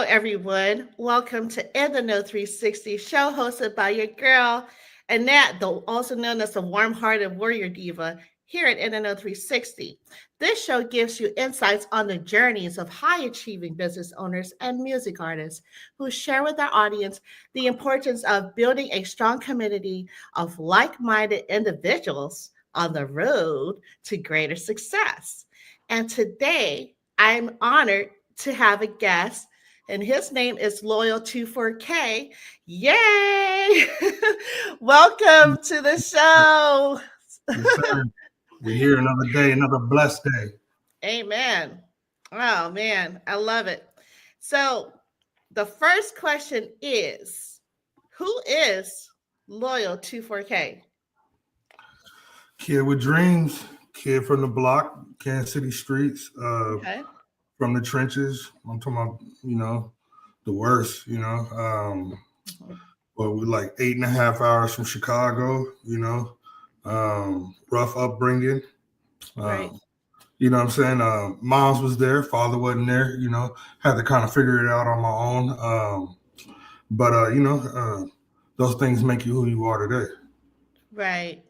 everyone. Welcome to InTHEknow360 show hosted by your girl, Annette, also known as the warm-hearted warrior diva here at InTHEknow360. This show gives you insights on the journeys of high-achieving business owners and music artists who share with our audience the importance of building a strong community of like-minded individuals on the road to greater success. And today, I'm honored to have a guest, and his name is Loyal24K. Yay! Welcome to the show. Yes, sir. We're here another day, another blessed day. Amen. Oh, man, I love it. So the first question is, who is Loyal24K? Kid with dreams, kid from the block, Kansas City streets, Okay. from the trenches. I'm talking about, the worst, But we're like 8.5 hours from Chicago, rough upbringing. Right. You know what I'm saying? Mom's was there, father wasn't there, had to kind of figure it out on my own. But those things make you who you are today. Right.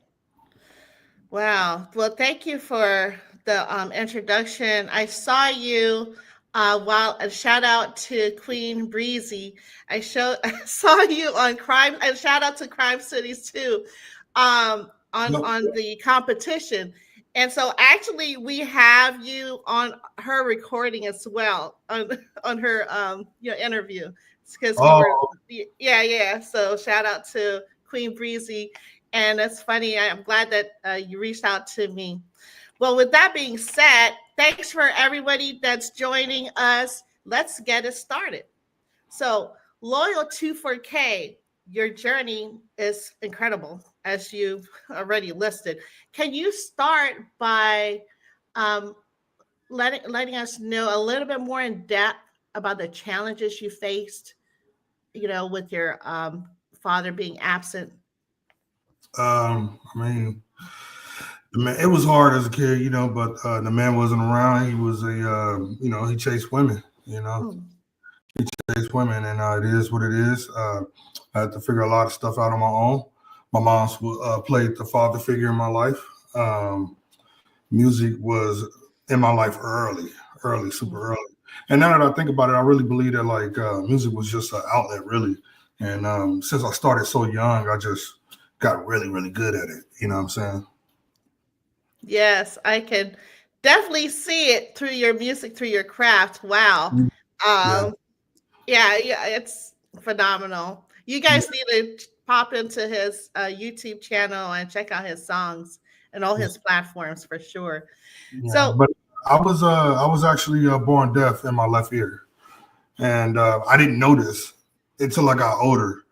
Wow. Well, thank you for the introduction. I saw you a shout out to Queen Breezy. I saw you on Crime, and shout out to Crime Cities too, on the competition. And so actually we have you on her recording as well on her your interview. Because yeah. So shout out to Queen Breezy. And it's funny, I'm glad that you reached out to me. Well, with that being said, thanks for everybody that's joining us. Let's get it started. So, Loyal24K, your journey is incredible, as you've already listed. Can you start by letting us know a little bit more in depth about the challenges you faced, with your father being absent? It was hard as a kid, but the man wasn't around. He was he chased women, He chased women, and it is what it is. I had to figure a lot of stuff out on my own. My mom played the father figure in my life. Music was in my life early, super early. And now that I think about it, I really believe that music was just an outlet, really. And since I started so young, I just got really, really good at it. You know what I'm saying? Yes, I can definitely see it through your music, through your craft. Wow. Yeah, it's phenomenal. You guys need to pop into his YouTube channel and check out his songs and all his platforms for sure. Yeah, so, but I was actually born deaf in my left ear, and I didn't notice until I got older.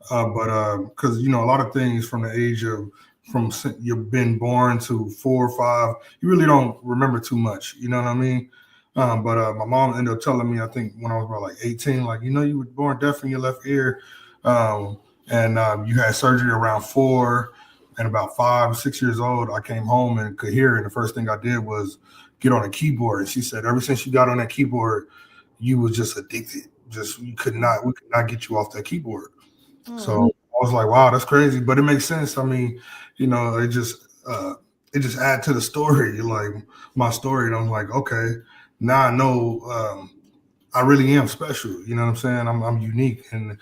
But because a lot of things from the age of from you've been born to 4 or 5, you really don't remember too much. You know what I mean? But my mom ended up telling me, I think when I was about 18, you were born deaf in your left ear, and you had surgery around 4, and about 5 or 6 years old, I came home and could hear, and the first thing I did was get on a keyboard. And she said, ever since you got on that keyboard, you was just addicted. We could not get you off that keyboard. So I was like, wow, that's crazy, but it makes sense. I mean, it just adds to the story, like my story. And I'm like, okay, now I know I really am special. You know what I'm saying? I'm unique, and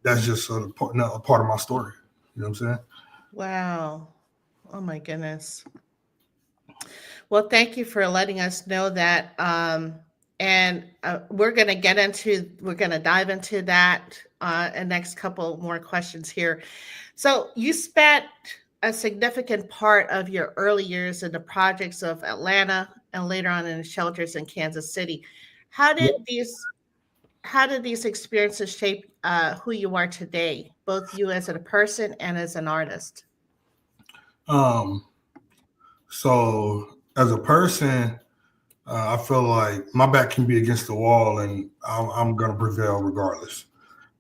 that's just a part of my story. You know what I'm saying? Wow. Oh my goodness. Well, thank you for letting us know that. And we're going to dive into that and next couple more questions here. So you spent a significant part of your early years in the projects of Atlanta and later on in the shelters in Kansas City. How did these experiences shape who you are today, both you as a person and as an artist? So as a person, I feel like my back can be against the wall, and I'm going to prevail regardless,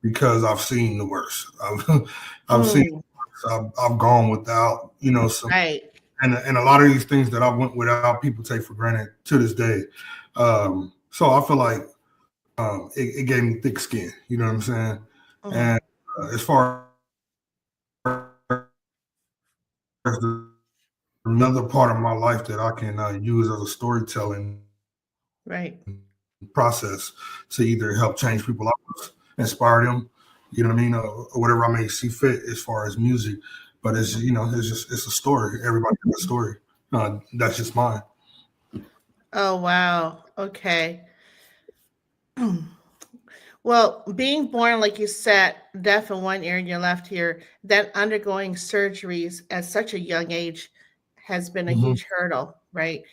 because I've seen the worst. I've seen. I've gone without, some, right. And a lot of these things that I went without, people take for granted to this day. So I feel like it gave me thick skin. You know what I'm saying? Mhm. And as far as another part of my life that I can use as a storytelling Right. process to either help change people out, inspire them, you know what I mean, or whatever I may see fit as far as music. But it's it's a story. Everybody has a story. That's just mine. Oh, wow. Okay. Well, being born, like you said, deaf in one ear and your left ear, then undergoing surgeries at such a young age has been a Hmm. huge hurdle, right?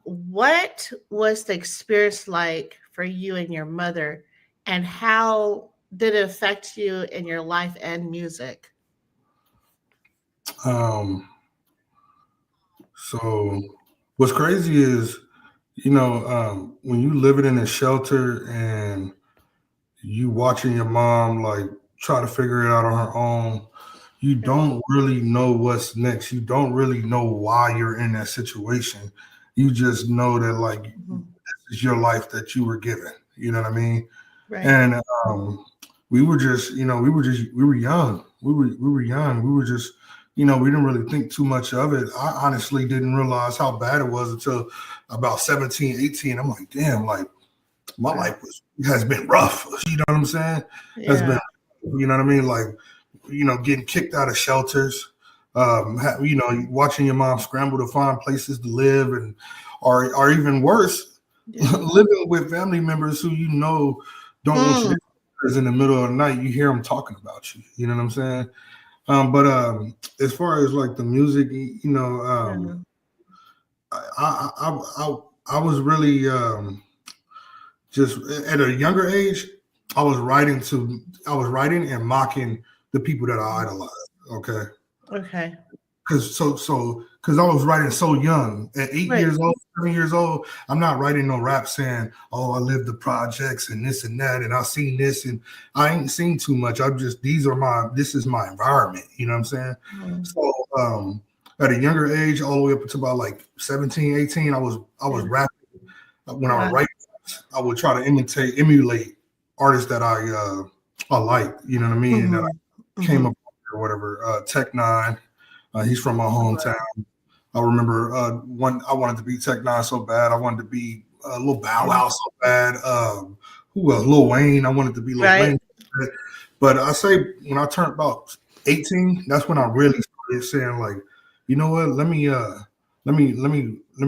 What was the experience like for you and your mother, and how did it affect you in your life and music? Um, so what's crazy is, when you living in a shelter and you watching your mom like try to figure it out on her own, you Right. don't really know what's next. You don't really know why you're in that situation. You just know that like Mhm. this is your life that you were given. You know what I mean? Right. And we were just, we were young. We were young. We were just, we didn't really think too much of it. I honestly didn't realize how bad it was until about 17, 18. I'm like, damn, like my Wow. life has been rough. You know what I'm saying? Has been, Yeah. you know what I mean? Like, getting kicked out of shelters, watching your mom scramble to find places to live, and or even worse, Yeah. living with family members who don't want you Mm. there. Because in the middle of the night, you hear them talking about you. You know what I'm saying? But as far as like the music, Yeah. I, I I I was really just at a younger age. I was writing and mocking the people that I idolized. Okay, Okay. because I was writing so young at eight Right. years old, 7 years old. I'm not writing no rap saying, "Oh, I lived the projects and this and that, and I seen this and I ain't seen too much." I'm just this is my environment. You know what I'm saying? Mm. So at a younger age, all the way up to about like 17, 18, I was Yeah. rapping. When I Wow. would write, I would try to emulate artists that I like. You know what I mean? That Mhm. I came Mhm. up with or whatever. Tech 9. He's from my Wow. hometown. I remember one. I wanted to be Tech 9 so bad. I wanted to be Lil Bow Mhm. Wow so bad. Who else? Lil Wayne. I wanted to be Lil Right. Wayne. But I say when I turned about 18, that's when I really started saying like, you know what? Let me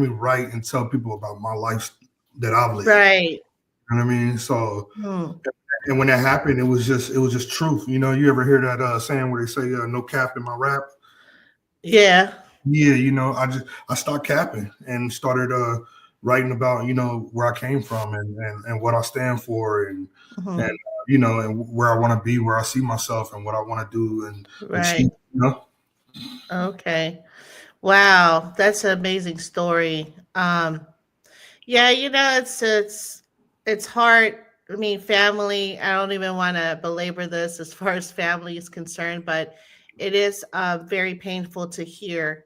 write and tell people about my life that I've lived. Right. You know what I mean? So, Mm. and when that happened, it was just truth. You ever hear that saying where they say no cap in my rap? Yeah. Yeah, I stopped capping and started writing about where I came from and what I stand for and Mhm. and where I want to be, where I see myself, and what I want to do and Right. achieve. You know, Okay. Wow, that's an amazing story. Yeah, it's hard. I mean, family. I don't even want to belabor this as far as family is concerned, but it is very painful to hear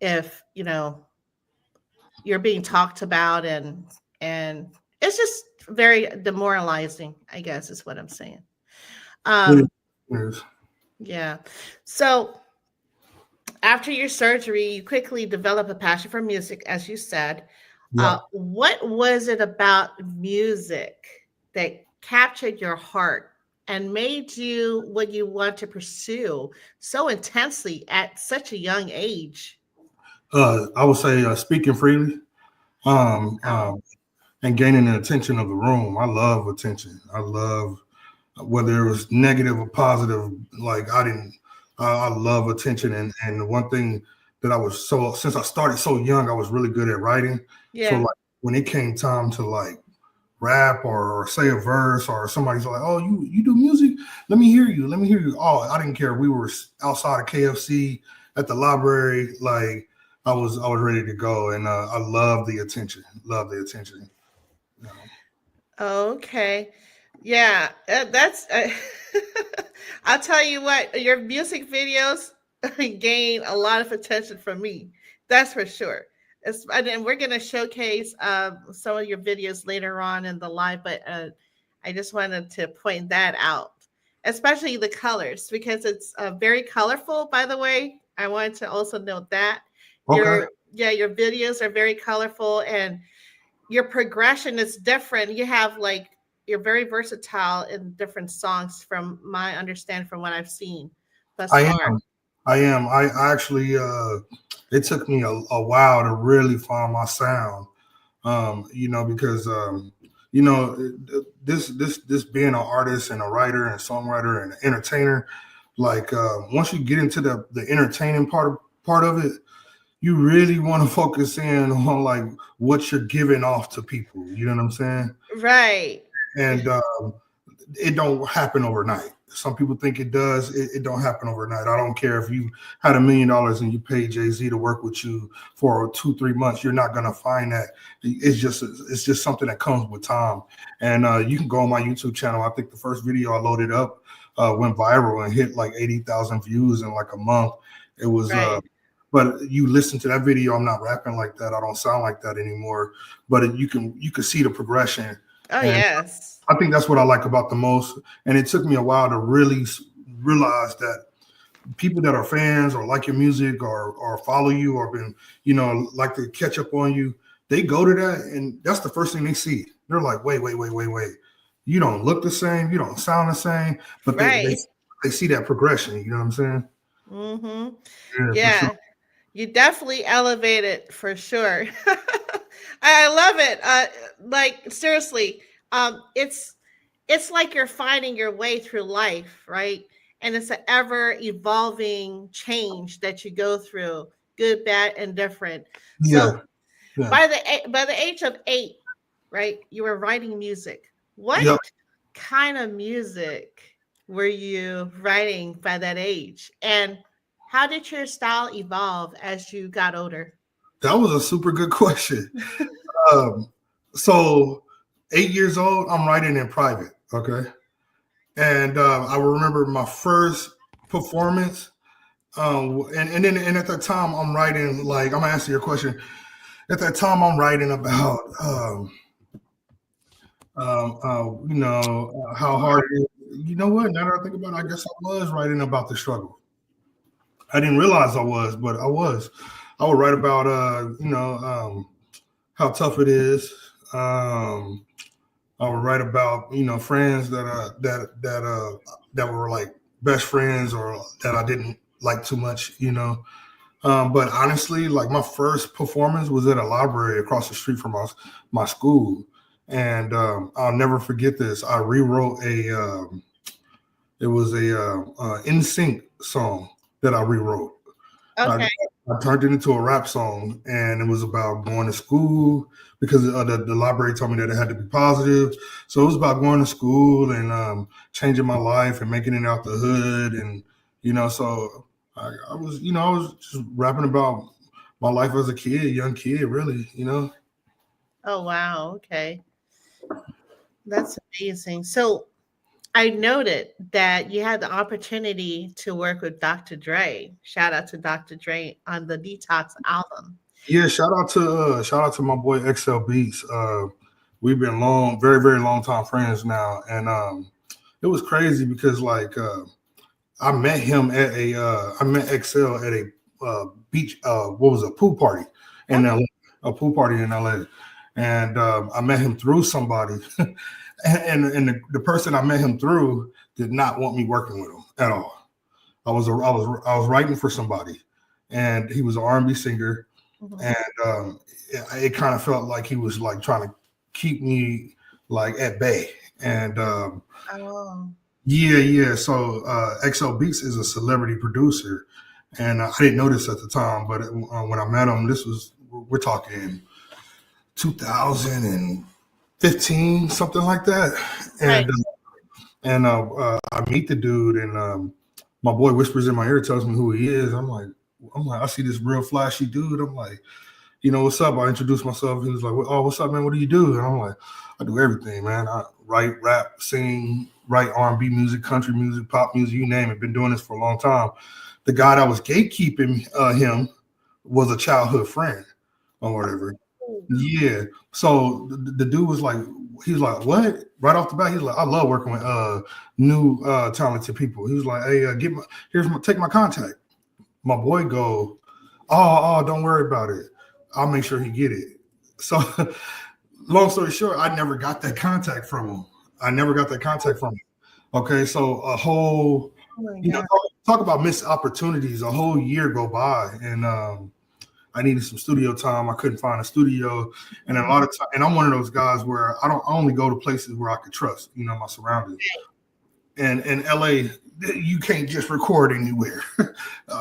if you're being talked about, and it's just very demoralizing. I guess is what I'm saying. it Um, is. yeah. So after your surgery, you quickly develop a passion for music, as you said. Yeah. What was it about music that captured your heart and made you what you want to pursue so intensely at such a young age? I would say speaking freely, um, Oh, um, and gaining the attention of the room. I love attention. I love whether it was negative or positive. Like I didn't. I love attention, and the one thing that I was so since I started so young, I was really good at writing. So yeah, like when it came time to like rap or say a verse or somebody's like, "Oh, you do music? Let me hear you. Let me hear you." Oh, I didn't care. We were outside of KFC at the library. Like I was ready to go, and I love the attention. Love the attention. You know? okay, yeah. That's. I'll tell you what. Your music videos gain a lot of attention from me. That's for sure. And then we're going to showcase some of your videos later on in the live, but I just wanted to point that out, especially the colors, because it's very colorful. By the way, I wanted to also note that Okay. your videos are very colorful, and your progression is different. You have like you're very versatile in different songs, from my understanding, from what I've seen thus I far. am. I am. I actually, it took me a while to really find my sound. Because this being an artist and a writer and songwriter and an entertainer, like once you get into the entertaining part of it, you really want to focus in on like what you're giving off to people. You know what I'm saying? Right. And it don't happen overnight. Some people think it does. It don't happen overnight. I don't care if you had $1 million and you paid Jay-Z to work with you for 2-3 months. You're not gonna find that. It's just something that comes with time. And you can go on my YouTube channel. I think the first video I loaded up went viral and hit like 80,000 views in like a month. It was. Right. But you listen to that video. I'm not rapping like that. I don't sound like that anymore. But you can see the progression. Oh, And yes. I think that's what I like about the most. And it took me a while to really realize that people that are fans or like your music or follow you or been, like to catch up on you, they go to that and that's the first thing they see. They're like, wait. You don't look the same. You don't sound the same. But Right. they see that progression. You know what I'm saying? Mm-hmm. Yeah, for Yeah. sure. You definitely elevated for sure. I love it. Like seriously, it's like you're finding your way through life, right? And it's an ever evolving change that you go through, good, bad, and different. So Yeah. Yeah. by the age of 8, right, you were writing music. What Yep. kind of music were you writing by that age? And how did your style evolve as you got older? That was a super good question. Um, so 8 years old, I'm writing in private. Okay. And I remember my first performance. And at that time, I'm writing, like, I'm gonna answer your question. At that time, I'm writing about, how hard it is. You know what? Now that I think about it, I guess I was writing about the struggle. I didn't realize I was, but I was. I would write about, how tough it is. I would write about friends that were like best friends or that I didn't like too much. But honestly, like my first performance was at a library across the street from my school, and I'll never forget this. I rewrote it was a NSYNC song that I rewrote. I, Okay. I turned it into a rap song, and it was about going to school because the library told me that it had to be positive. So it was about going to school and changing my life and making it out the hood, and so I was just rapping about my life as a kid, young kid, really. Oh, wow. Okay. That's amazing. So I noted that you had the opportunity to work with Dr. Dre. Shout out to Dr. Dre on the Detox album. Yeah, shout out to my boy XL Beats. We've been very very long time friends now, and it was crazy because like I met XL at a beach what was it, a pool party in Okay. LA, a pool party in LA, and I met him through somebody, and the person I met him through did not want me working with him at all. I was writing for somebody, and he was an R&B singer, Mhm. and it kind of felt like he was like trying to keep me like at bay, and Oh, yeah. So XL Beats is a celebrity producer, and I didn't know this at the time, but when I met him, we're talking 2015, something like that, right. and I meet the dude, and my boy whispers in my ear, tells me who he is. I'm like, I see this real flashy dude. I'm like, what's up? I introduced myself. He was like, oh, what's up, man? What do you do? And I'm like, I do everything, man. I write, rap, sing, write R&B music, country music, pop music, you name it. Been doing this for a long time. The guy that was gatekeeping him was a childhood friend. or whatever. Oh, Yeah. So the dude was like, he was like, what? Right off the bat, he's like, I love working with new talented people. He was like, hey, take my contact. My boy go, don't worry about it. I'll make sure he get it. So long story short, I never got that contact from him. Okay, so a whole, oh my you know, God. talk about missed opportunities. A whole year go by, and I needed some studio time. I couldn't find a studio, and a lot of time, and I'm one of those guys where I only go to places where I could trust, my surroundings. And in LA, you can't just record anywhere.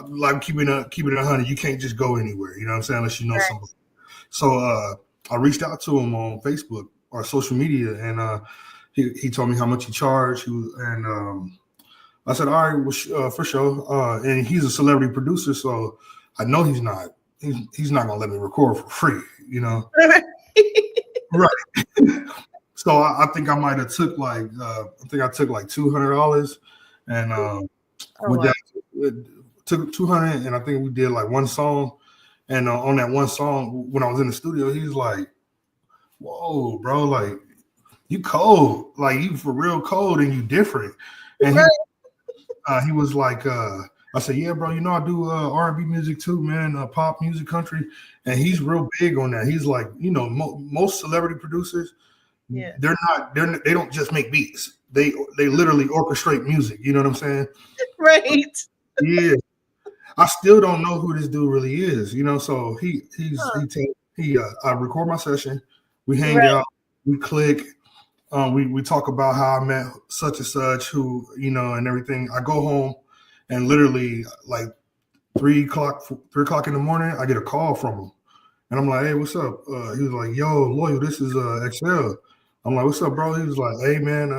Like keeping it 100, you can't just go anywhere. You know what I'm saying? Unless you know somebody. So I reached out to him on Facebook or social media, and he told me how much he charged. I said, all right, well, for sure. And he's a celebrity producer, so I know he's not gonna let me record for free, Right. So I think I might have took like $200, and with that took 200, and I think we did like one song. And on that one song, when I was in the studio, he's like, "Whoa, bro! Like you cold, like you for real cold, and you different." And he was like, I said, "Yeah, bro. I do R&B music too, man. Pop music, country." And he's real big on that. He's like, most celebrity producers, they don't just make beats. They literally orchestrate music. You know what I'm saying? Right. Yeah. I still don't know who this dude really is, So I record my session, we hang out, we click, we talk about how I met such and such, who and everything. I go home, and literally like 3:00 in the morning, I get a call from him, and I'm like, "Hey, what's up?" He was like, "Yo, Loyal, this is XL." I'm like, "What's up, bro?" He was like, "Hey, man,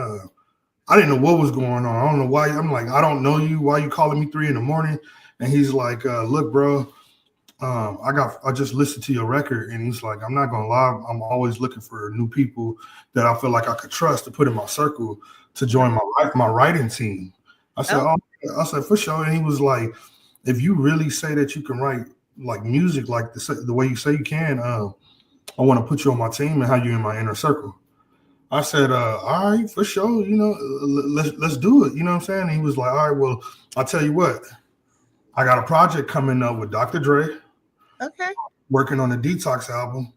I didn't know what was going on. I don't know why." I'm like, "I don't know you. Why you calling me 3 a.m?" And he's like, "Look, bro, I just listened to your record," and he's like, "I'm not gonna lie, I'm always looking for new people that I feel like I could trust to put in my circle to join my writing team." I said, I said, for sure. And he was like, "If you really say that you can write like music like the way you say you can, I want to put you on my team and have you in my inner circle." I said, "All right, for sure. Let's do it." You know what I'm saying? And he was like, "All right, well, I'll tell you what. I got a project coming up with Dr. Dre. Okay. Working on the Detox album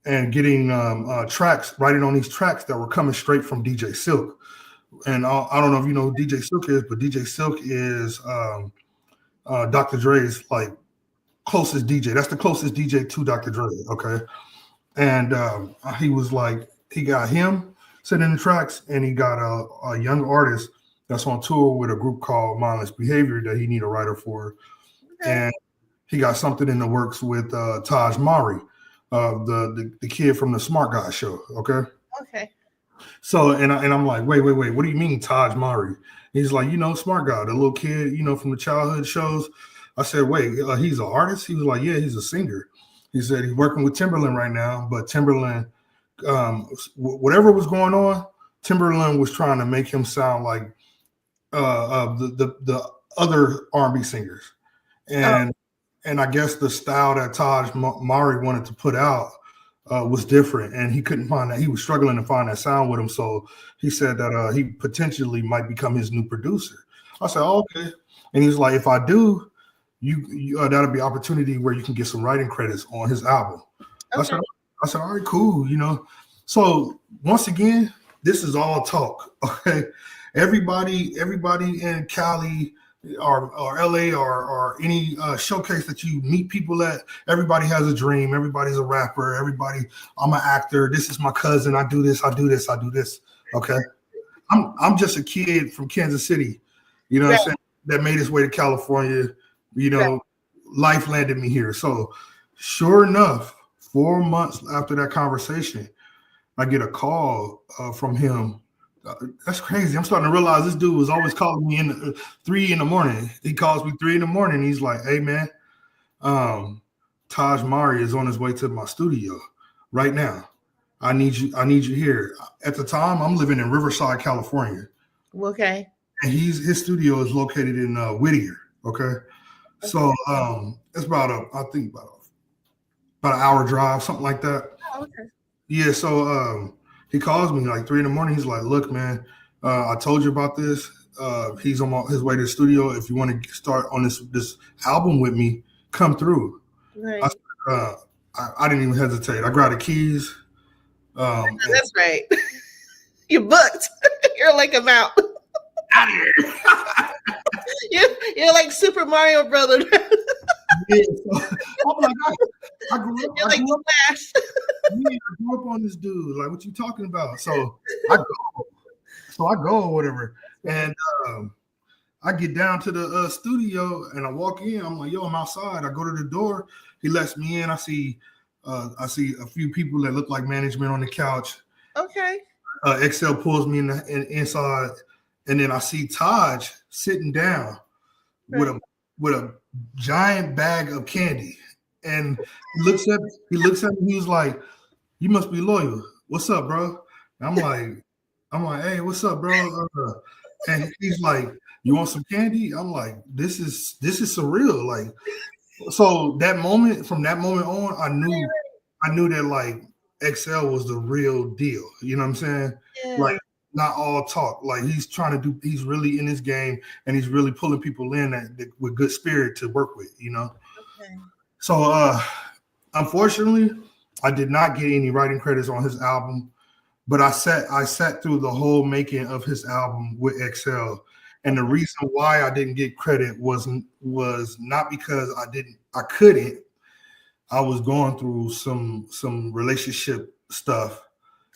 and getting writing on these tracks that were coming straight from DJ Silk. And I don't know if you know who DJ Silk is, but DJ Silk is Dr. Dre's like closest DJ. That's the closest DJ to Dr. Dre. Okay. And he was like, he got him sitting the tracks, and he got a young artist that's on tour with a group called Mindless Behavior that he need a writer for. Okay. And he got something in the works with Taj Mari, the kid from the Smart Guy show. Okay. Okay. So and I'm like, wait, what do you mean Taj Mari? He's like, Smart Guy, the little kid, from the childhood shows. I said, wait, he's an artist? He was like, yeah, he's a singer. He said he's working with Timberland right now, but Timberland, whatever was going on, Timberland was trying to make him sound like the other R&B singers, and I guess the style that Taj Mari wanted to put out was different, and he couldn't find that. He was struggling to find that sound with him, so he said that he potentially might become his new producer. I said, oh, okay, and he's like, if I do, you that'll be opportunity where you can get some writing credits on his album. Okay. I said, all right, cool, So once again, this is all talk, okay? Everybody in Cali or LA or any showcase that you meet people at, everybody has a dream. Everybody's a rapper. I'm an actor. This is my cousin. I do this. Okay. I'm just a kid from Kansas City, what I'm saying, that made his way to California. Life landed me here. So sure enough, 4 months after that conversation, I get a call from him. That's crazy. I'm starting to realize this dude was always calling me in 3 a.m. He calls me 3 a.m. He's like, hey, man, Taj Mari is on his way to my studio right now. I need you here. At the time, I'm living in Riverside, California. Okay. And his studio is located in Whittier. Okay. So it's about about an hour drive, something like that. Oh, okay. Yeah, so he calls me like 3 in the morning. He's like, "Look, man, I told you about this. He's on his way to the studio. If you want to start on this album with me, come through." I, Right. uh, I didn't even hesitate. I grabbed the keys. And That's right. You booked. You're like about. out of here. You're like Super Mario Brothers. Yeah, so, I'm like, I grew up. You're I like grew up. Flash. Yeah, I grew up on this dude. Like, what you talking about? So I go. So I go or whatever, and I get down to the studio and I walk in. I'm like, "Yo, I'm outside." I go to the door. He lets me in. I see a few people that look like management on the couch. Okay. Excel pulls me inside, and then I see Taj sitting down with Right. a giant bag of candy, and he looks at me. He's like, "You must be loyal. What's up, bro?" And I'm like, "Hey, what's up, bro?" And he's like, "You want some candy?" I'm like, "This is surreal." Like, so from that moment on, I knew that like XL was the real deal. You know what I'm saying? Like, Yeah. not all talk. Like, he's really in his game, and he's really pulling people in that with good spirit to work with. You know. Okay. So unfortunately, I did not get any writing credits on his album. But I sat through the whole making of his album with XL, and the reason why I didn't get credit was not because I couldn't. I was going through some relationship stuff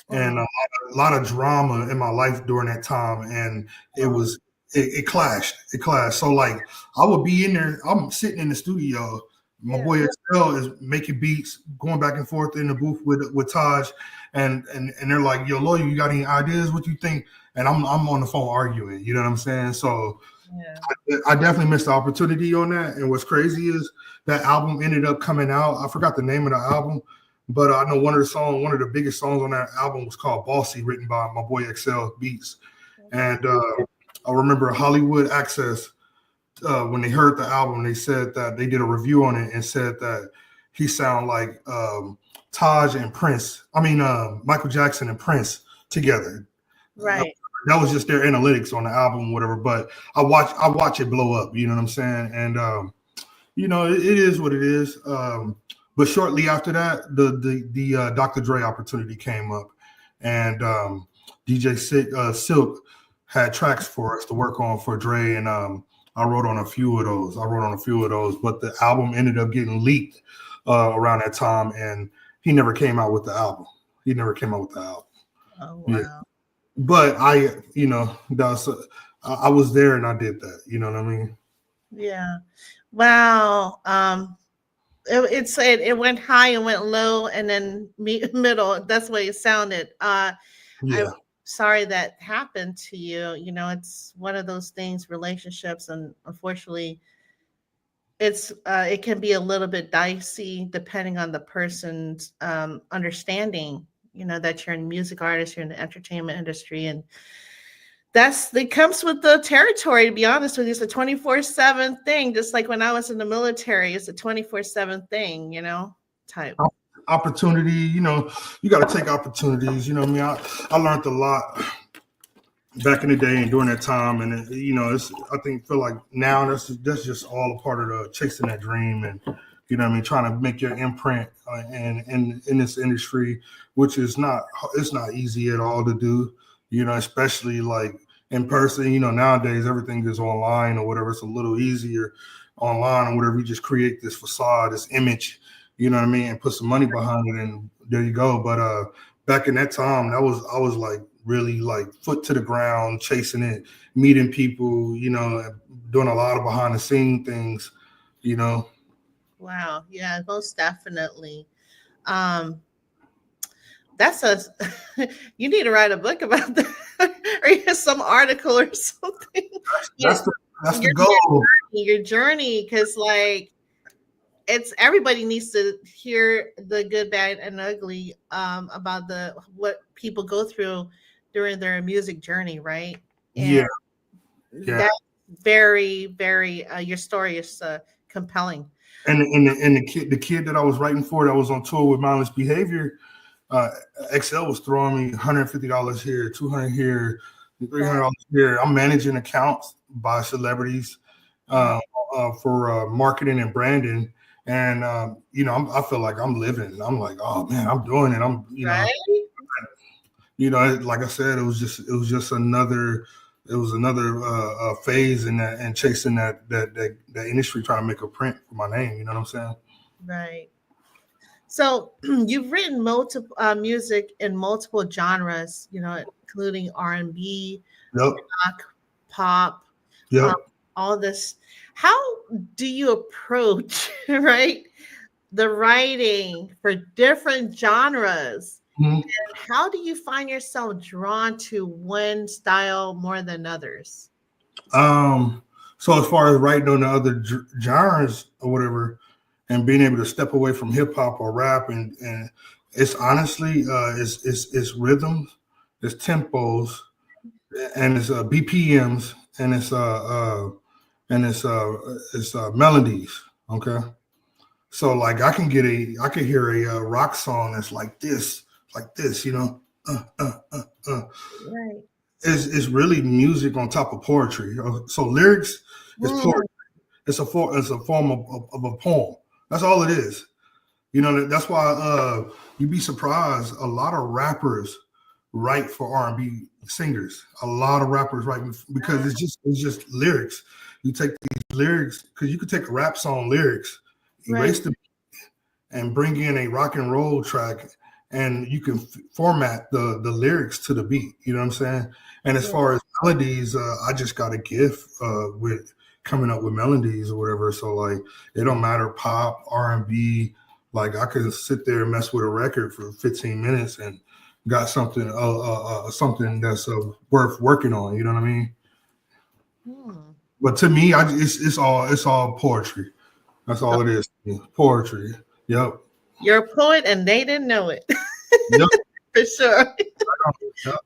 and Oh, a lot of drama in my life during that time, and it clashed. It clashed. So like I would be in there. I'm sitting in the studio. My yeah. boy XL is making beats, going back and forth in the booth with Taj, and they're like, "Yo, Loyal, you got any ideas? What you think?" And I'm on the phone arguing. You know what I'm saying? So Yeah. I definitely missed the opportunity on that. And what's crazy is that album ended up coming out. I forgot the name of the album, but I know one of the biggest songs on that album was called "Bossy," written by my boy XL Beats. Okay. And I remember Hollywood Access, when they heard the album, they said that they did a review on it and said that he sounded like Taj and Prince. I mean, Michael Jackson and Prince together. Right. That was just their analytics on the album, whatever. But I watch it blow up. You know what I'm saying? And it is what it is. But shortly after that, the Dr. Dre opportunity came up, and DJ Silk had tracks for us to work on for Dre, and I wrote on a few of those. But the album ended up getting leaked around that time, and he never came out with the album. Oh, Yeah. wow. But I was there and I did that. You know what I mean? Yeah. Wow. It went high and went low and then middle. That's the way it sounded. I'm Yeah. sorry that happened to you. It's one of those things, relationships, and unfortunately, it can be a little bit dicey depending on the person's understanding. That you're a music artist, you're in the entertainment industry, and it comes with the territory. To be honest with you, it's a 24/7 thing. Just like when I was in the military, it's a 24/7 thing. Type. Opportunity, you got to take opportunities. You know what I mean? I learned a lot back in the day and during that time, and feel like now that's just all a part of the chasing that dream, and what I mean, trying to make your imprint in this industry, which is it's not easy at all to do. Especially like in person. Nowadays everything is online or whatever. It's a little easier online or whatever. You just create this facade, this image. You know what I mean, and put some money behind it, and there you go. But back in that time, I was like really like foot to the ground, chasing it, meeting people, doing a lot of behind the scene things, Wow. Yeah, most definitely. Um, that's a you need to write a book about that or some article or something. Yeah, That's the your goal. your journey, because like it's everybody needs to hear the good, bad, and ugly about what people go through during their music journey, right? And Yeah. that's very, very your story is compelling. And the kid that I was writing for that was on tour with Mindless Behavior, XL was throwing me $150 here, $200 here, $300 here. I'm managing accounts by celebrities for marketing and branding. And I feel like I'm living. I'm like, oh man, I'm doing it. Like I said, it was just another phase in that, and chasing that industry, trying to make a print for my name. You know what I'm saying? Right. So you've written multiple music in multiple genres, including R&B, rock, pop, all this. How do you approach, right, the writing for different genres? Mm-hmm. And how do you find yourself drawn to one style more than others? So as far as writing on the other genres or whatever, and being able to step away from hip hop or rap, and it's honestly it's rhythms, it's tempos, and it's BPMs, and it's melodies. Okay, so like I can hear a rock song that's like this, Right. It's really music on top of poetry. So lyrics is poetry. It's a form of a poem. That's all it is. That's why you'd be surprised. A lot of rappers write for R&B singers. A lot of rappers write because it's just lyrics. You take these lyrics, because you could take a rap song lyrics, erase them, and bring in a rock and roll track, and you can format the lyrics to the beat. You know what I'm saying? And as far as melodies, I just got a gift with coming up with melodies or whatever. So like, it don't matter, pop, R&B. Like I could sit there and mess with a record for 15 minutes and got something that's worth working on. You know what I mean? But to me, it's all poetry. That's all it is. Poetry. Yep. You're a poet, and they didn't know it. Yep. For sure. Yep.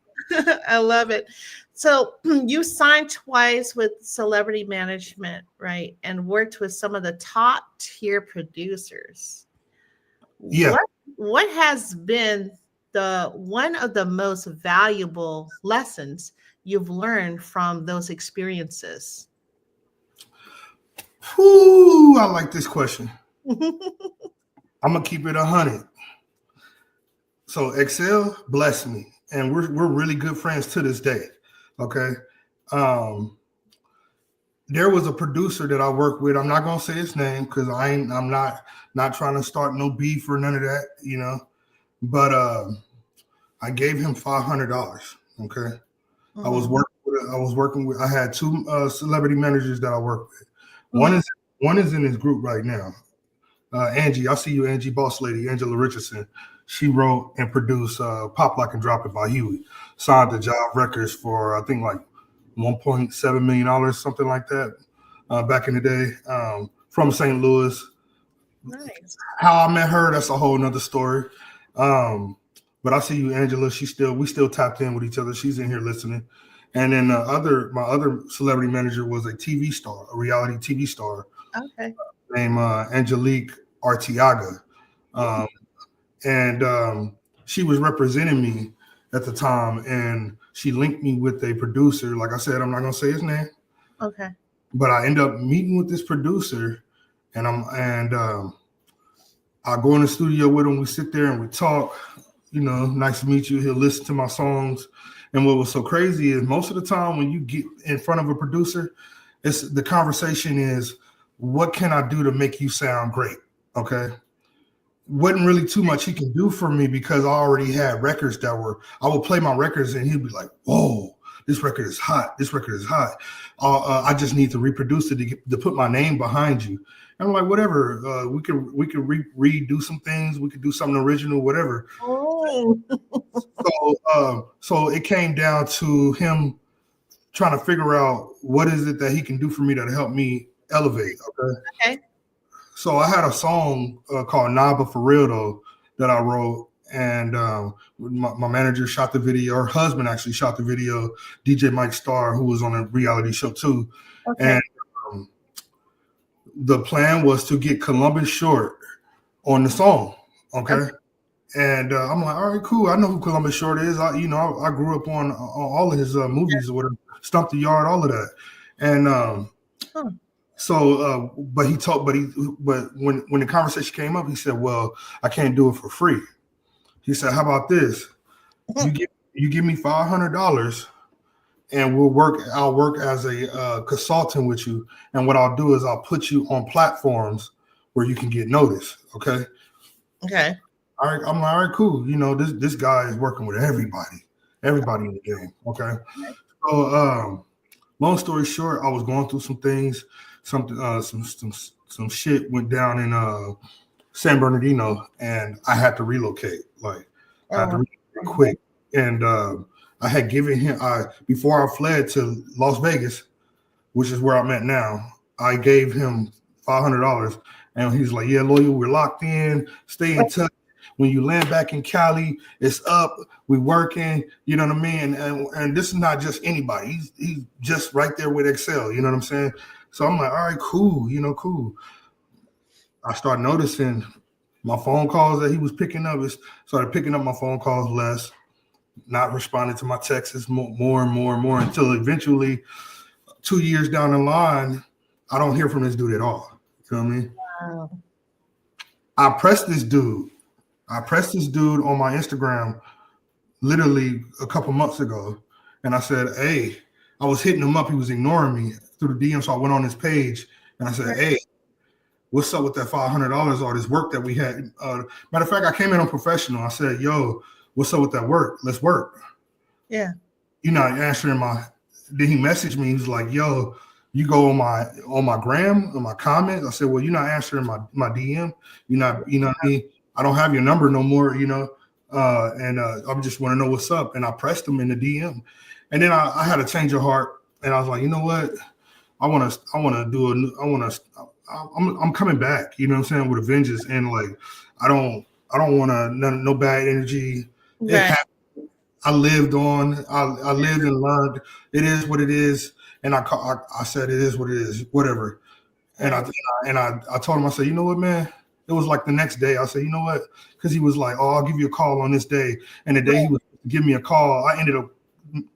I love it. So you signed twice with Celebrity Management, right? And worked with some of the top tier producers. Yeah. What has been one of the most valuable lessons you've learned from those experiences? Ooh, I like this question. I'm gonna keep it 100. So Excel blessed me, and we're really good friends to this day. Okay. There was a producer that I worked with. I'm not gonna say his name because I'm not trying to start no beef or none of that, But I gave him $500. Okay. Mm-hmm. I was working with. I had two celebrity managers that I worked with. Mm-hmm. One is in his group right now. Angie, I see you, Angie, boss lady, Angela Richardson. She wrote and produced Pop Lock and Drop It by Huey. Signed to Jive Records for, I think, like $1.7 million, something like that, back in the day, from St. Louis. Nice. How I met her, that's a whole nother story. But I see you, Angela. We still tapped in with each other. She's in here listening. And then my other celebrity manager was a TV star, a reality TV star. Okay. Named Angelique Artiaga. And she was representing me at the time, and she linked me with a producer. Like I said, I'm not gonna say his name. Okay. But I end up meeting with this producer, and I go in the studio with him. We sit there and we talk. Nice to meet you. He'll listen to my songs. And what was so crazy is most of the time when you get in front of a producer, the conversation is, what can I do to make you sound great? Okay. Wasn't really too much he can do for me because I already had records I would play my records and he'd be like, whoa, this record is hot. This record is hot. I just need to reproduce it to put my name behind you. And I'm like, whatever. We could redo some things. We could do something original, whatever. Oh. So it came down to him trying to figure out what is it that he can do for me that'll help me elevate. Okay. So I had a song called Naba For Real though that I wrote, and my manager shot the video. Her husband actually shot the video. DJ Mike Starr, who was on a reality show too. Okay. And the plan was to get Columbus Short on the song. Okay. And I'm like, all right, cool. I know who Columbus Short is. I grew up on all of his movies or whatever, Stump the Yard, all of that. And but when the conversation came up, he said, well, I can't do it for free. He said, how about this? You give me $500 and I'll work as a consultant with you. And what I'll do is I'll put you on platforms where you can get noticed. Okay. Okay. All right, I'm like, all right, cool. This guy is working with everybody in the game. Okay. So long story short, I was going through some things, some shit went down in San Bernardino, and I had to relocate. Like I had to relocate quick. And I had given him before I fled to Las Vegas, which is where I'm at now, I gave him $500. And he's like, yeah, Loyal, we're locked in, stay in touch. When you land back in Cali, it's up. We working, you know what I mean? And this is not just anybody. He's just right there with Excel, you know what I'm saying? So I'm like, all right, cool, cool. I started noticing my phone calls that he was picking up. Started picking up my phone calls less, not responding to my texts more and more until eventually 2 years down the line, I don't hear from this dude at all. You know what I mean? Wow. I pressed this dude on my Instagram literally a couple months ago. And I said, hey, I was hitting him up. He was ignoring me through the DM. So I went on his page and I said, hey, what's up with that $500 all this work that we had? Matter of fact, I came in on professional. I said, yo, what's up with that work? Let's work. Yeah. You're not answering then he messaged me. He was like, yo, you go on my gram, on my comments. I said, well, you're not answering my DM. You're not, you know what I mean? I don't have your number no more, and I just want to know what's up. And I pressed him in the DM, and then I had a change of heart, and I was like, you know what? I'm coming back, you know what I'm saying, with a vengeance, and like I don't want no bad energy. Right. I lived on. I lived and learned. It is what it is, and I said it is what it is, whatever. And I told him, I said, you know what, man. It was like the next day. I said, you know what? Because he was like, oh, I'll give you a call on this day. And the day he was giving me a call, I ended up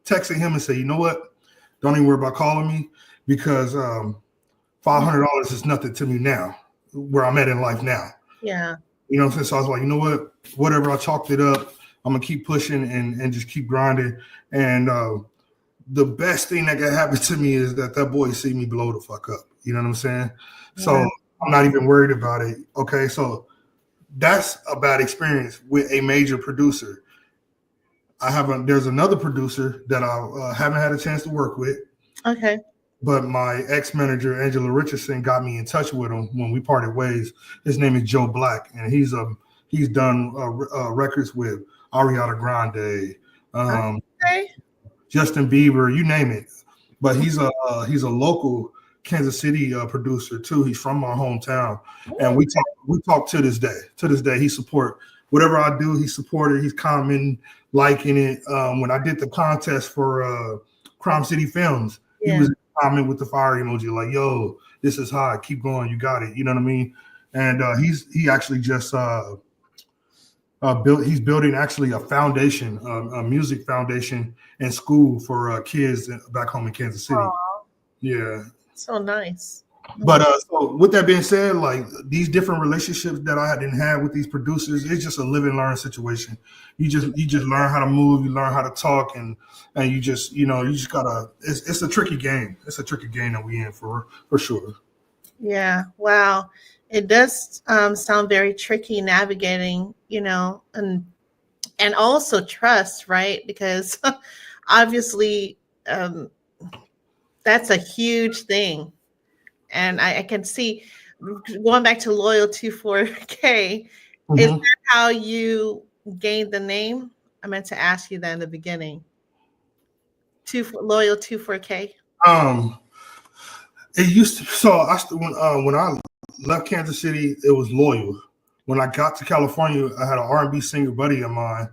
texting him and said, you know what? Don't even worry about calling me because $500 is nothing to me now, where I'm at in life now. Yeah. You know what I'm saying? So I was like, you know what? Whatever, I chalked it up. I'm going to keep pushing and just keep grinding. And the best thing that can happen to me is that boy see me blow the fuck up. You know what I'm saying? Yeah. So I'm not even worried about it. Okay, so that's a bad experience with a major producer. There's another producer that I haven't had a chance to work with. Okay. But my ex-manager, Angela Richardson, got me in touch with him when we parted ways. His name is Joe Black, and he's done records with Ariana Grande, Justin Bieber, you name it. But he's a local Kansas City producer too. He's from my hometown, and we talk to this day. To this day, he support whatever I do. He supported. He's commenting, liking it. When I did the contest for Crime City Films, he was comment with the fire emoji, like, "Yo, this is hot. Keep going. You got it." You know what I mean? And he actually just he's building actually a foundation, a music foundation in school for kids back home in Kansas City. Aww. Yeah. So nice. But so with that being said, like these different relationships that I didn't have with these producers, it's just a live and learn situation. You just learn how to move, you learn how to talk, and you just gotta. It's a tricky game. It's a tricky game that we in for sure. Yeah. Wow. It does sound very tricky navigating, and also trust, right? Because obviously. That's a huge thing. And I can see, going back to Loyal24K, is that how you gained the name? I meant to ask you that in the beginning. Loyal24K? It used to, so when I left Kansas City, it was Loyal. When I got to California, I had an R&B singer buddy of mine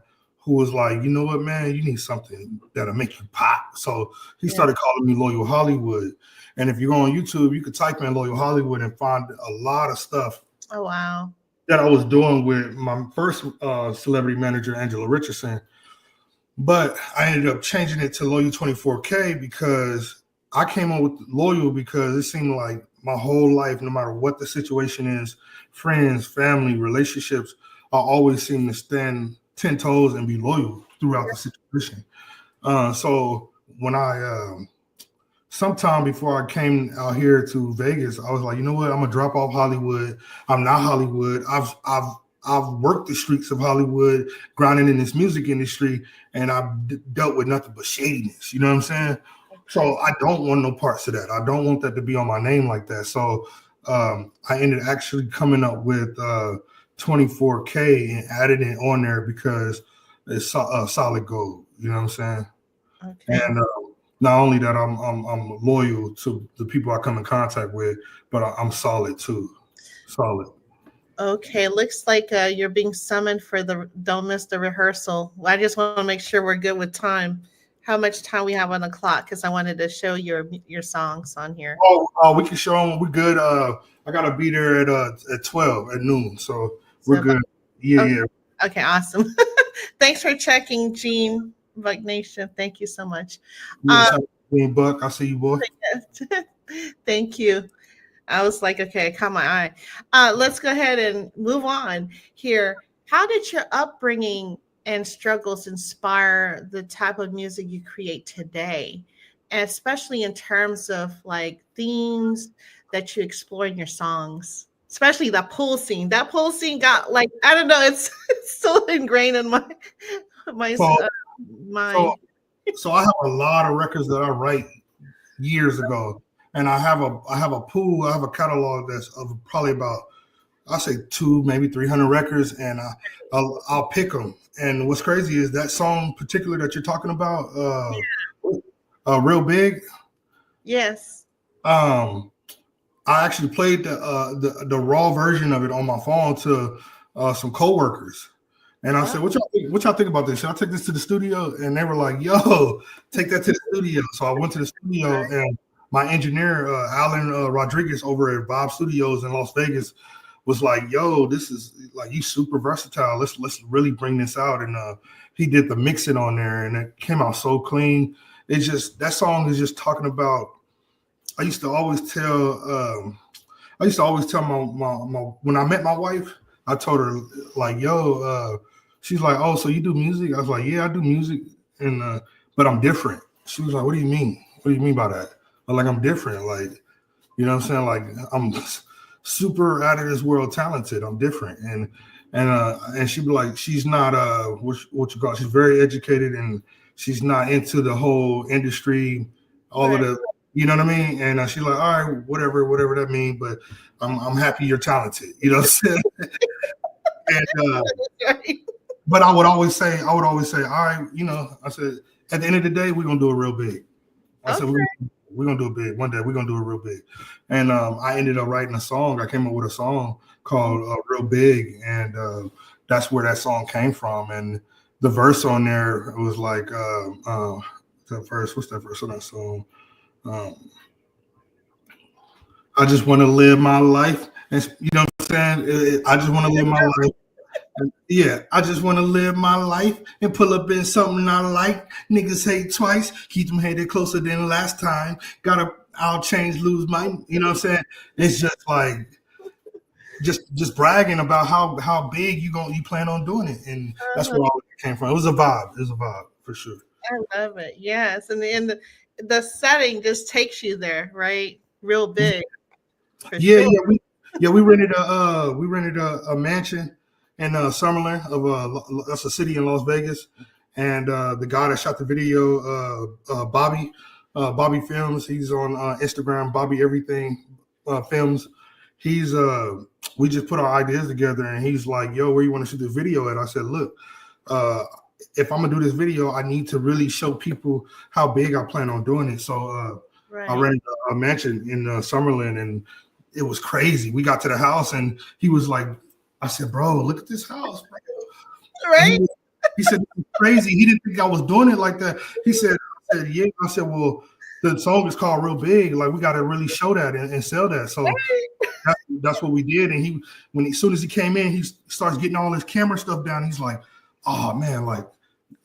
who was like, you know what, man, you need something that'll make you pop. So he started calling me Loyal Hollywood. And if you go on YouTube, you could type in Loyal Hollywood and find a lot of stuff. Oh, wow. That I was doing with my first celebrity manager, Angela Richardson. But I ended up changing it to Loyal24K because I came on with Loyal because it seemed like my whole life, no matter what the situation is, friends, family, relationships, I always seem to stand 10 toes and be loyal throughout the situation. So when I, sometime before I came out here to Vegas, I was like, you know what? I'm gonna drop off Hollywood. I'm not Hollywood. I've worked the streets of Hollywood, grinding in this music industry, and I've dealt with nothing but shadiness. You know what I'm saying? So I don't want no parts of that. I don't want that to be on my name like that. So I ended actually coming up with 24K and added it on there because it's solid gold. You know what I'm saying? Okay. And not only that, I'm loyal to the people I come in contact with, but I'm solid too. Solid. Okay, looks like you're being summoned for the don't miss the rehearsal. I just want to make sure we're good with time. How much time we have on the clock? Because I wanted to show your songs on here. Oh, we can show them. We're good. I gotta be there at 12 at noon, so we're good. Yeah, okay. yeah. Okay, awesome. Thanks for checking, Gene Buck Nation. Thank you so much. Yes, Buck, I see you, boy. Thank you. I was like, okay, I caught my eye. Let's go ahead and move on here. How did your upbringing and struggles inspire the type of music you create today? And especially in terms of like themes that you explore in your songs, especially the pool scene. That pool scene got like, I don't know, it's still ingrained in my mind. So I have a lot of records that I write years ago. And I have a pool, I have a catalog that's of probably about, I'll say 200, maybe 300 records, and I'll pick them. And what's crazy is that song particular that you're talking about, Real Big. Yes. I actually played the raw version of it on my phone to some coworkers. And I said, what y'all think about this? Should I take this to the studio? And they were like, yo, take that to the studio. So I went to the studio, and my engineer, Alan Rodriguez over at Bob Studios in Las Vegas was like, yo, this is like, you super versatile. Let's really bring this out. And he did the mixing on there, and it came out so clean. It's just, that song is just talking about, I used to always tell my when I met my wife, I told her like, yo, she's like, oh, so you do music? I was like, yeah, I do music, and but I'm different. She was like, what do you mean? What do you mean by that? Like, I'm different, like, you know what I'm saying? Like, I'm super out of this world talented. I'm different. And she'd be like, she's not what you call it? She's very educated, and she's not into the whole industry, all of the, you know what I mean? And she's like, all right, whatever that means, but I'm happy you're talented, you know what I'm saying? And but I would always say, all right, you know, I said, at the end of the day, we're gonna do it real big. I said, we're gonna do it big. One day we're gonna do it real big. And I ended up writing a song. I came up with a song called Real Big, and that's where that song came from. And the verse on there was like the verse, what's that verse on that song? I just want to live my life. And you know what I'm saying? I just want to live my life. Yeah, I just want to live my life and pull up in something I like. Niggas hate twice, keep them hated closer than last time. I'll change, lose my, you know what I'm saying? It's just like, just bragging about how big you plan on doing it, and that's where all it came from. It was a vibe. It was a vibe for sure. I love it. Yes, and the setting just takes you there, right? Real big. Yeah, sure. We rented a mansion in Summerlin of that's a city in Las Vegas, and the guy that shot the video, Bobby Films, he's on Instagram, Bobby Everything Films. He's we just put our ideas together, and he's like, yo, where you want to shoot the video at? I said, look, if I'm gonna do this video, I need to really show people how big I plan on doing it. So I rented a mansion in Summerlin, and it was crazy. We got to the house, and he was like, I said, bro, look at this house, bro. Right? He said, "This is crazy." He didn't think I was doing it like that. He said, "Yeah." I said, "Well, the song is called Real Big. Like, we got to really show that and sell that." So that's what we did. And as soon as he came in, he starts getting all his camera stuff down. He's like, "Oh man, like,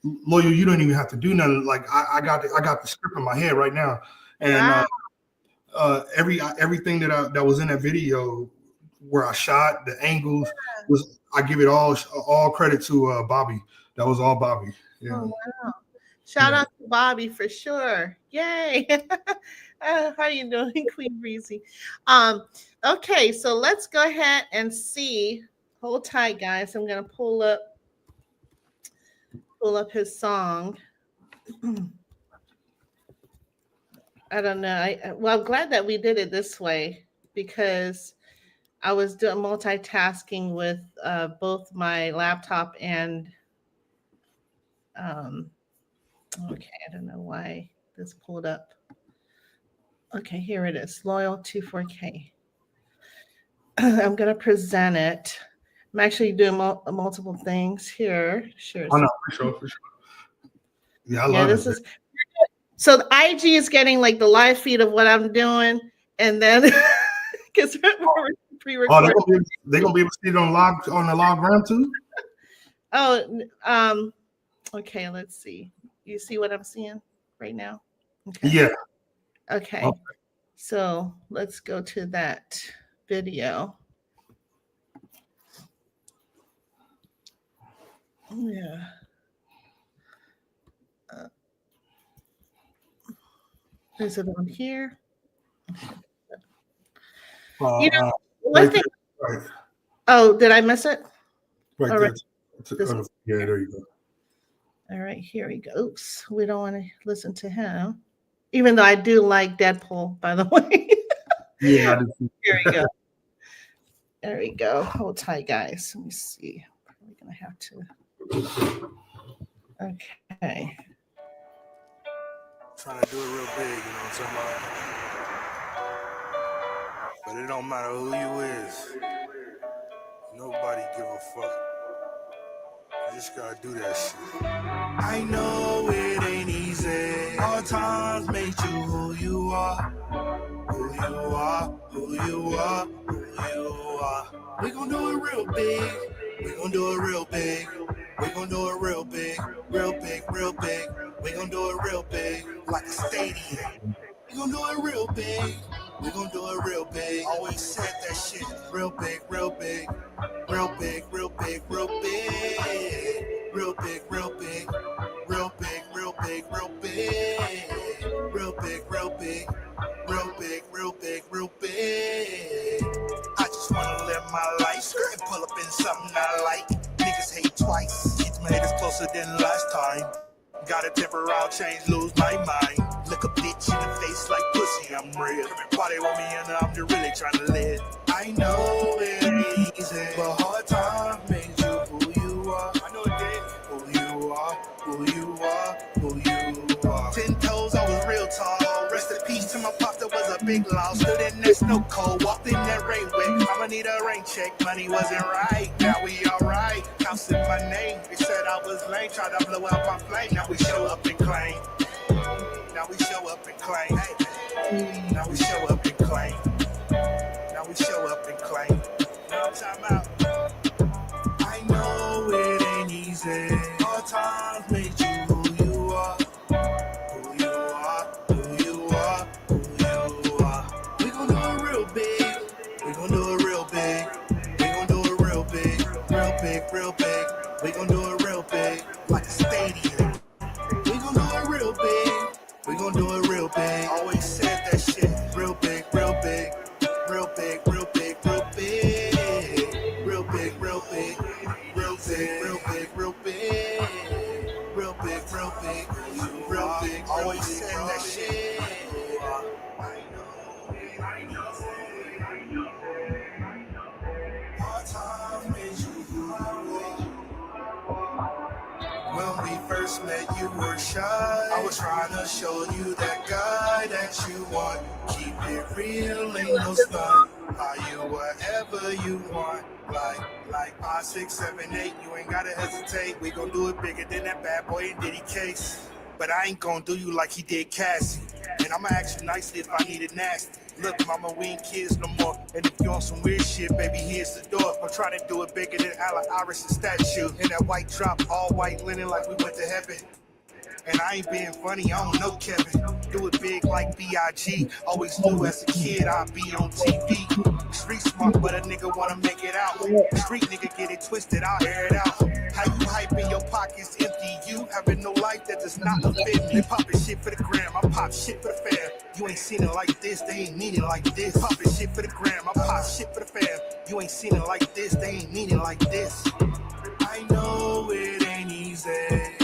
Loyal, you don't even have to do nothing. Like, I got the script in my head right now." And everything that was in that video, where I shot, the angles, I give it all credit to Bobby. That was all Bobby. Yeah. Oh, wow. Shout out to Bobby for sure. Yay. How you doing, Queen Breezy? Okay, so let's go ahead and see. Hold tight, guys. I'm gonna pull up his song. I don't know. I'm glad that we did it this way, because I was doing multitasking with both my laptop and okay, I don't know why this pulled up. Okay, here it is. Loyal24K. I'm going to present it. I'm actually doing multiple things here. Sure. Oh, no, for sure. Yeah, I love this. So the IG is getting like the live feed of what I'm doing, and then because we're pre-recorded. Oh, they're gonna be able to see it on the loggram too. Oh, okay. Let's see. You see what I'm seeing right now? Okay. Yeah. Okay. So let's go to that video. Yeah. Is it on here? Right oh, did I miss it? Right there. Right. Yeah, there you go. All right, here we go. Oops, we don't want to listen to him. Even though I do like Deadpool, by the way. Yeah, I do. Here we go. There we go. Hold tight, guys. Let me see. We're going to have to. Okay. Trying to do it real big, you know what I'm talking about? But it don't matter who you is. Nobody give a fuck. You just gotta do that shit. I know it ain't easy. Hard times make you who you are. Who you are, who you are, who you are. We gon' do it real big. We gon' do it real big. We gon' do it real big. Real big, real big. We gon' do it real big. Like a stadium. We gon' do it real big. We gon' do it real big. Always said that shit. Real big, real big. Real big, real big, real big. Real big, real big. Real big, real big, real big. Real big, real big. Real big, real big, real big. I just wanna live my life. And pull up in something I like. Niggas hate twice. Keep my haters closer than last time. Got a temper, I'll change, lose my mind. Look a bitch in the face like pussy, I'm real. Everybody want me and I'm just really trying to live. I know it ain't easy, but hard time made you who you are. I know it did. Who you are, who you are, who you are. 10 toes, I was real tall. Rest in peace to my pop, that was a big loss. Stood in that snow cold, walked in that rain wet. I'ma need a rain check, money wasn't right. Now we alright, house in my name. They said I was lame, tried to blow out my flame. Now we show up and claim. Now we show up and claim. Hey. Now we show up and claim. Now we show up and claim. Now time out. I know it ain't easy. Hard times made you who you are. Who you are, who you are, who you are. We gon' do it real big. We gon' do it real big. We gon' do it real big. Real big, real big. We gon' do it real big. Like a stadium. We gon' do it real big. We gon' do it real big. Always said that shit. Real big, real big. Real big, real big, real big. Real big, real big. Real big, real big, real big. Real big, real big. Real big. Always said that shit. Hard time made you who you are. When we first met, you were shy. I was trying to show you that guy that you want. Keep it real, ain't no stunt. Are you whatever you want? Like 5, 6, 7, 8. You ain't gotta hesitate. We gon' do it bigger than that bad boy in Diddy case. But I ain't gon' do you like he did Cassie. And I'ma ask you nicely if I need it nasty. Look, mama, we ain't kids no more. And if you on some weird shit, baby, here's the door. I'm trying to do it bigger than Allen Iverson's statue. In that white drop, all white linen like we went to heaven. And I ain't being funny, I don't know Kevin. Do it big like B.I.G. Always knew as a kid I'd be on TV. Street smart, but a nigga wanna make it out. Street nigga get it twisted, I'll air it out. How you hyping your pockets empty? You having no life that does not offend me. Poppin' shit for the gram, I pop shit for the fam. You ain't seen it like this, they ain't mean it like this. Poppin' shit for the gram, I pop shit for the fam. You ain't seen it like this, they ain't mean it like this. I know it ain't easy.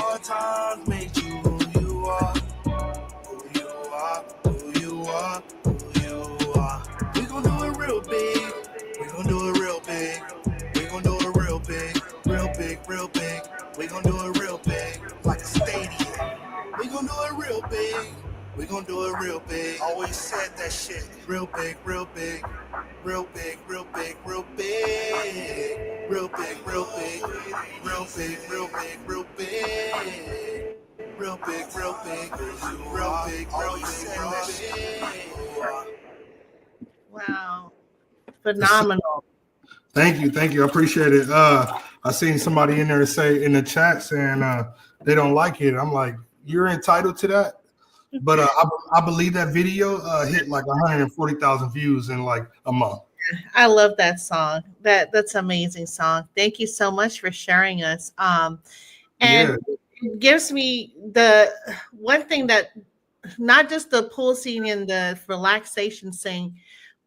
All times made you who you are. Who you are, who you are, who you are. We gon' do it real big. We gon' do it real big. We gon' do it real big. Real big, real big. We gon' do it real big. Like a stadium. We gon' do it real big. We gon' do it real big. Always said that shit. Real big, real big. Real big, real big, real big. Real big, real big. Real big, real big, real big. Real big, real big. Real big, real big. Wow. Phenomenal. Thank you. I appreciate it. I seen somebody in there say in the chat saying they don't like it. I'm like, you're entitled to that. But I believe that video hit like 140,000 views in like a month. I love that song. That's an amazing song. Thank you so much for sharing us. And it gives me the one thing that not just the pool scene and the relaxation scene,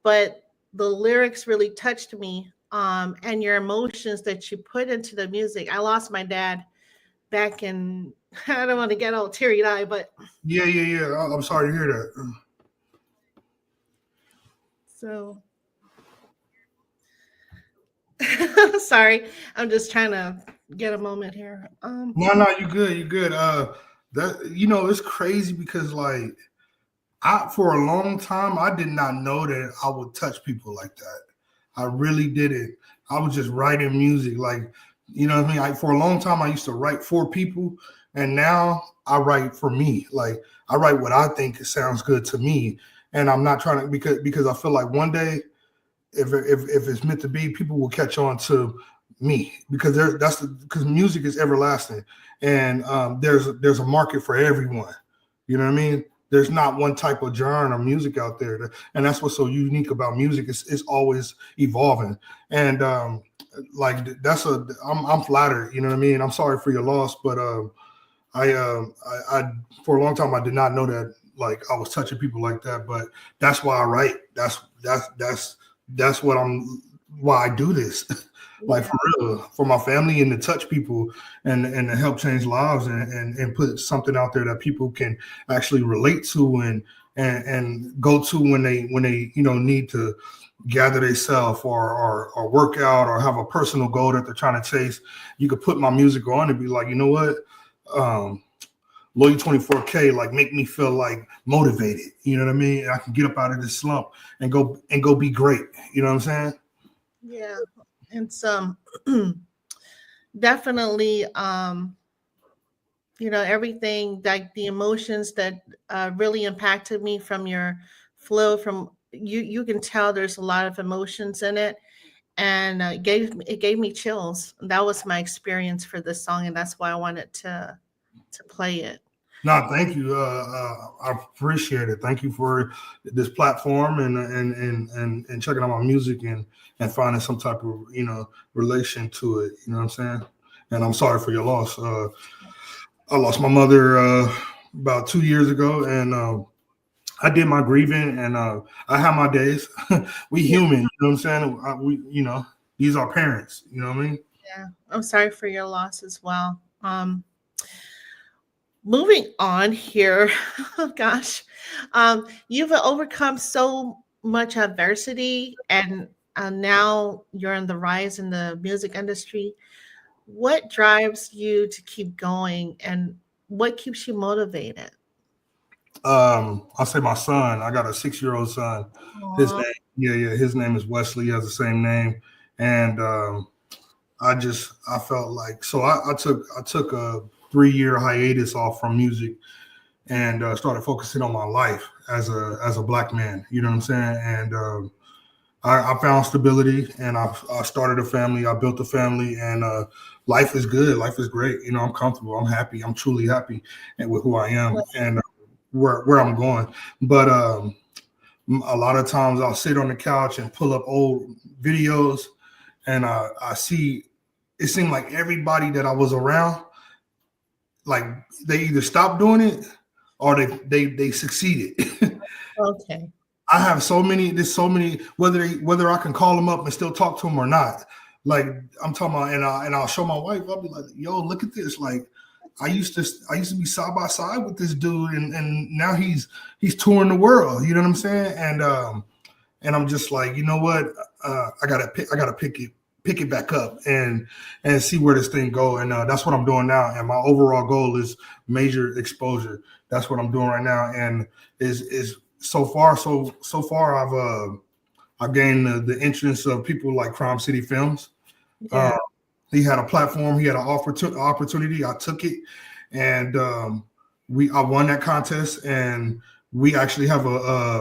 but the lyrics really touched me. And your emotions that you put into the music. I lost my dad back in, I don't want to get all teary-eyed, but yeah. I'm sorry to hear that. So sorry, I'm just trying to get a moment here. No, you good. That it's crazy because like for a long time I did not know that I would touch people like that. I really didn't. I was just writing music, like what I mean. For a long time I used to write for people, and now I write for me. Like I write what I think sounds good to me, and I'm not trying to because I feel like one day, if it's meant to be, people will catch on to me because because music is everlasting, and there's a market for everyone. You know what I mean? There's not one type of genre of music out there, and that's what's so unique about music. It's always evolving, and like I'm flattered. You know what I mean? I'm sorry for your loss, but I for a long time I did not know that like I was touching people like that, but that's why I write. That's why I do this. Like for real, for my family and to touch people and to help change lives and put something out there that people can actually relate to and go to when they need to gather themselves or work out or have a personal goal that they're trying to chase. You could put my music on and be like, you know what, Loyal24K like make me feel like motivated. You know what I mean? I can get up out of this slump and go be great. You know what I'm saying? Yeah. It's definitely everything, like the emotions that really impacted me from your flow. From you can tell there's a lot of emotions in it, and it gave me chills. That was my experience for this song, and that's why I wanted to play it. No, thank you. I appreciate it. Thank you for this platform and checking out my music and finding some type of relation to it. You know what I'm saying? And I'm sorry for your loss. I lost my mother about 2 years ago, and I did my grieving, and I have my days. We human. You know what I'm saying? These are parents. You know what I mean? Yeah, I'm sorry for your loss as well. Moving on here, oh gosh, you've overcome so much adversity, and now you're on the rise in the music industry. What drives you to keep going, and what keeps you motivated? I'll say my son. I got a 6-year-old son. Aww. His name Yeah. His name is Westley. He has the same name, and I felt like so I took a 3-year hiatus off from music and started focusing on my life as a black man. You know what I'm saying? And I found stability, and I started a family. I built a family, and life is good. Life is great. You know, I'm comfortable. I'm happy. I'm truly happy with who I am and where I'm going. But a lot of times I'll sit on the couch and pull up old videos, and I see it seemed like everybody that I was around, like they either stopped doing it or they succeeded. Okay. I have there's so many, whether I can call them up and still talk to them or not. Like I'm talking about, and I'll show my wife. I'll be like, "Yo, look at this!" Like I used to be side by side with this dude, and now he's touring the world. You know what I'm saying? And I'm just like, you know what? I gotta pick it back up and see where this thing go. And that's what I'm doing now. And my overall goal is major exposure. That's what I'm doing right now. And is so far I've gained the interest of people like Crime City Films. Yeah. He had a platform. He had an opportunity. I took it, and I won that contest. And we actually have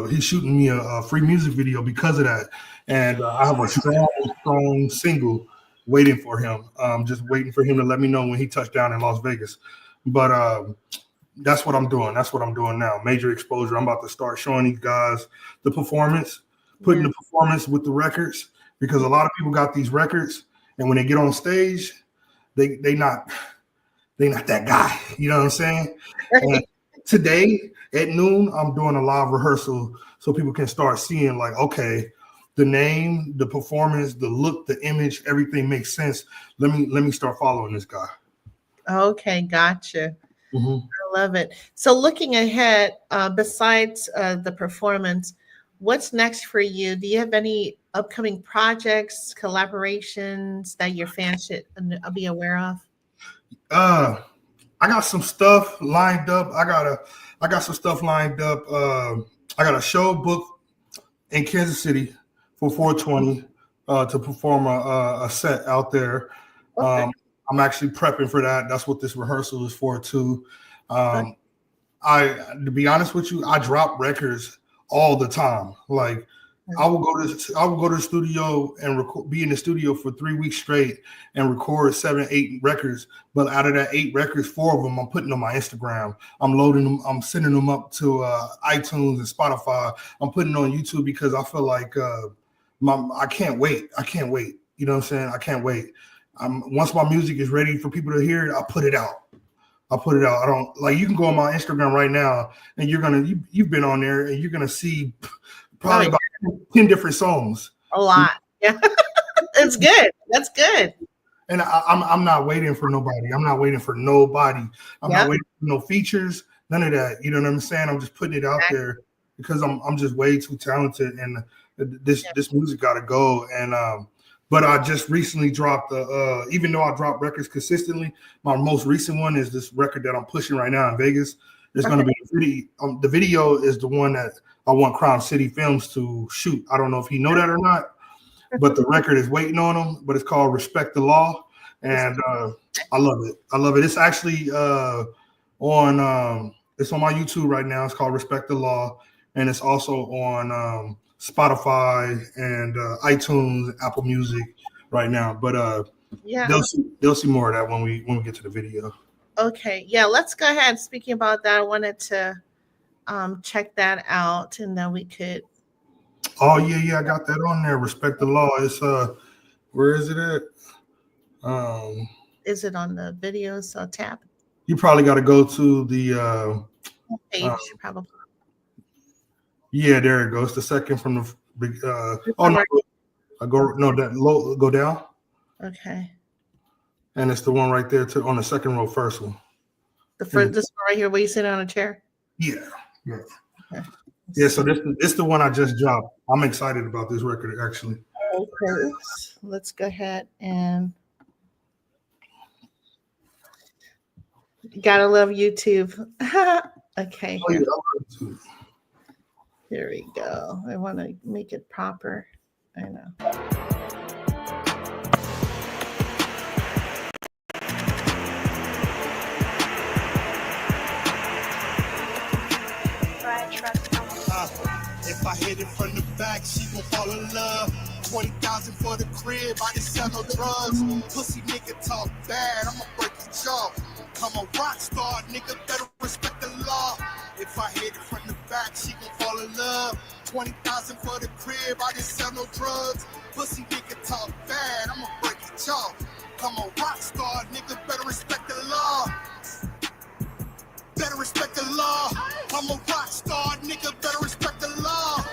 he's shooting me a free music video because of that. And I have a strong single waiting for him. Just waiting for him to let me know when he touched down in Las Vegas. But that's what I'm doing. That's what I'm doing now. Major exposure. I'm about to start showing these guys the performance, putting the performance with the records, because a lot of people got these records, and when they get on stage, they not that guy. You know what I'm saying? And today at noon, I'm doing a live rehearsal so people can start seeing, like, okay, the name, the performance, the look, the image, everything makes sense. Let me start following this guy. Okay, gotcha. Mm-hmm. I love it. So looking ahead, besides the performance, what's next for you? Do you have any upcoming projects, collaborations that your fans should be aware of? I got some stuff lined up. I got some stuff lined up. I got a show booked in Kansas City for 420 to perform a set out there. Okay. I'm actually prepping for that. That's what this rehearsal is for too. To be honest with you, I drop records all the time. Like I will go to the studio and be in the studio for 3 weeks straight and record 7, 8 records. But out of that 8 records, 4 of them I'm putting on my Instagram. I'm loading them. I'm sending them up to iTunes and Spotify. I'm putting on YouTube because I feel like I can't wait. You know what I'm saying? I can't wait. Once my music is ready for people to hear it, I put it out. I don't like, you can go on my Instagram right now and you've been on there and you're gonna see probably about 10 different songs. A lot. Yeah. It's good. That's good. And I'm not waiting for nobody. I'm not waiting for no features, none of that. You know what I'm saying? I'm just putting it out there because I'm just way too talented, and this music gotta go. And but I just recently dropped even though I drop records consistently, my most recent one is this record that I'm pushing right now in Vegas. There's going to be a video. The video is the one that I want Crime City Films to shoot. I don't know if he know that or not, but the record is waiting on him. But it's called Respect the Law, and I love it. It's actually it's on my YouTube right now. It's called Respect the Law, and it's also on Spotify and iTunes, Apple Music right now. But they'll see more of that when we get to the video. Okay. Yeah, let's go ahead. Speaking about that, I wanted to check that out, and then we could. Oh yeah, I got that on there. Respect the Law. It's where is it at? Is it on the videos tab? You probably got to go to the page, probably. Yeah, there it goes. The second from the go down. Okay. And it's the one right there on the second row, first one. The first, this one right here, where you sit on a chair. Yeah. Okay. Yeah. So this the one I just dropped. I'm excited about this record, actually. Okay. Let's go ahead and. Gotta love YouTube. Okay. Oh, yeah, I love YouTube. Here we go. I want to make it proper. I know. If I hit it from the back, she gon' fall in love. 20,000 for the crib, I didn't sell no drugs. Pussy nigga talk bad, I'ma break your jaw. I'm a rock star, nigga, better respect the law. If I hit it from the back, she gon' fall in love. 20,000 for the crib, I didn't sell no drugs. Pussy nigga talk bad, I'ma break your jaw. I'm a rock star, nigga, better respect the law. Better respect the law. I'm a rock star, nigga, better respect the law.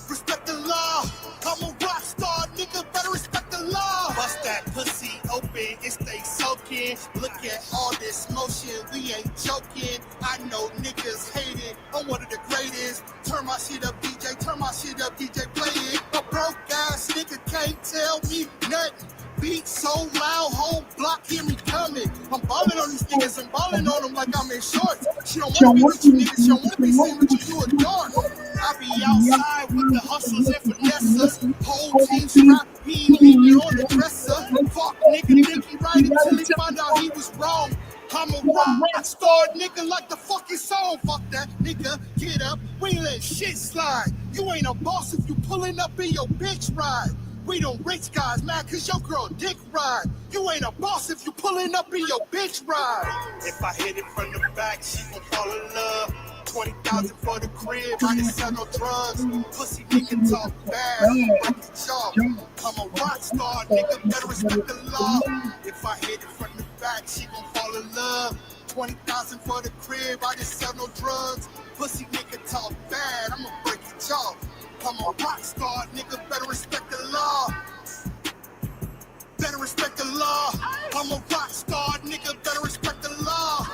Respect the law. I'm a rock star, nigga, better respect the law. Bust that pussy open, it stay soaking. Look at all this motion, we ain't joking. I know niggas hate it, I'm one of the greatest. Turn my shit up, DJ, turn my shit up, DJ, play it. A broke ass nigga can't tell me nothing. Beat so loud, whole block hear me coming. I'm ballin' on these niggas, I'm ballin' on them like I'm in shorts. She don't wanna be with you niggas, she don't wanna be seen with you, you a dark. I be outside with the hustlers and finesses. Whole team strapped, he ain't leaving on the dresser. Fuck nigga, think he right until he find out he was wrong. I'm a rock star, nigga, like the fucking song. Fuck that, nigga, get up, we ain't let shit slide. You ain't a boss if you pulling up in your bitch ride. We them rich guys mad cause your girl dick ride. You ain't a boss if you pulling up in your bitch ride. If I hit it from the back, she gon' fall in love. 20,000 for the crib, I didn't sell no drugs. Pussy nigga talk bad, break the jaw. I'm a rock star, nigga, better respect the law. If I hit it from the back, she gon' fall in love. 20,000 for the crib, I didn't sell no drugs. Pussy nigga talk bad, I'ma break your jaw. I'm a rock star, nigga, better respect the law. Better respect the law. I'm a rock star, nigga, better respect the law.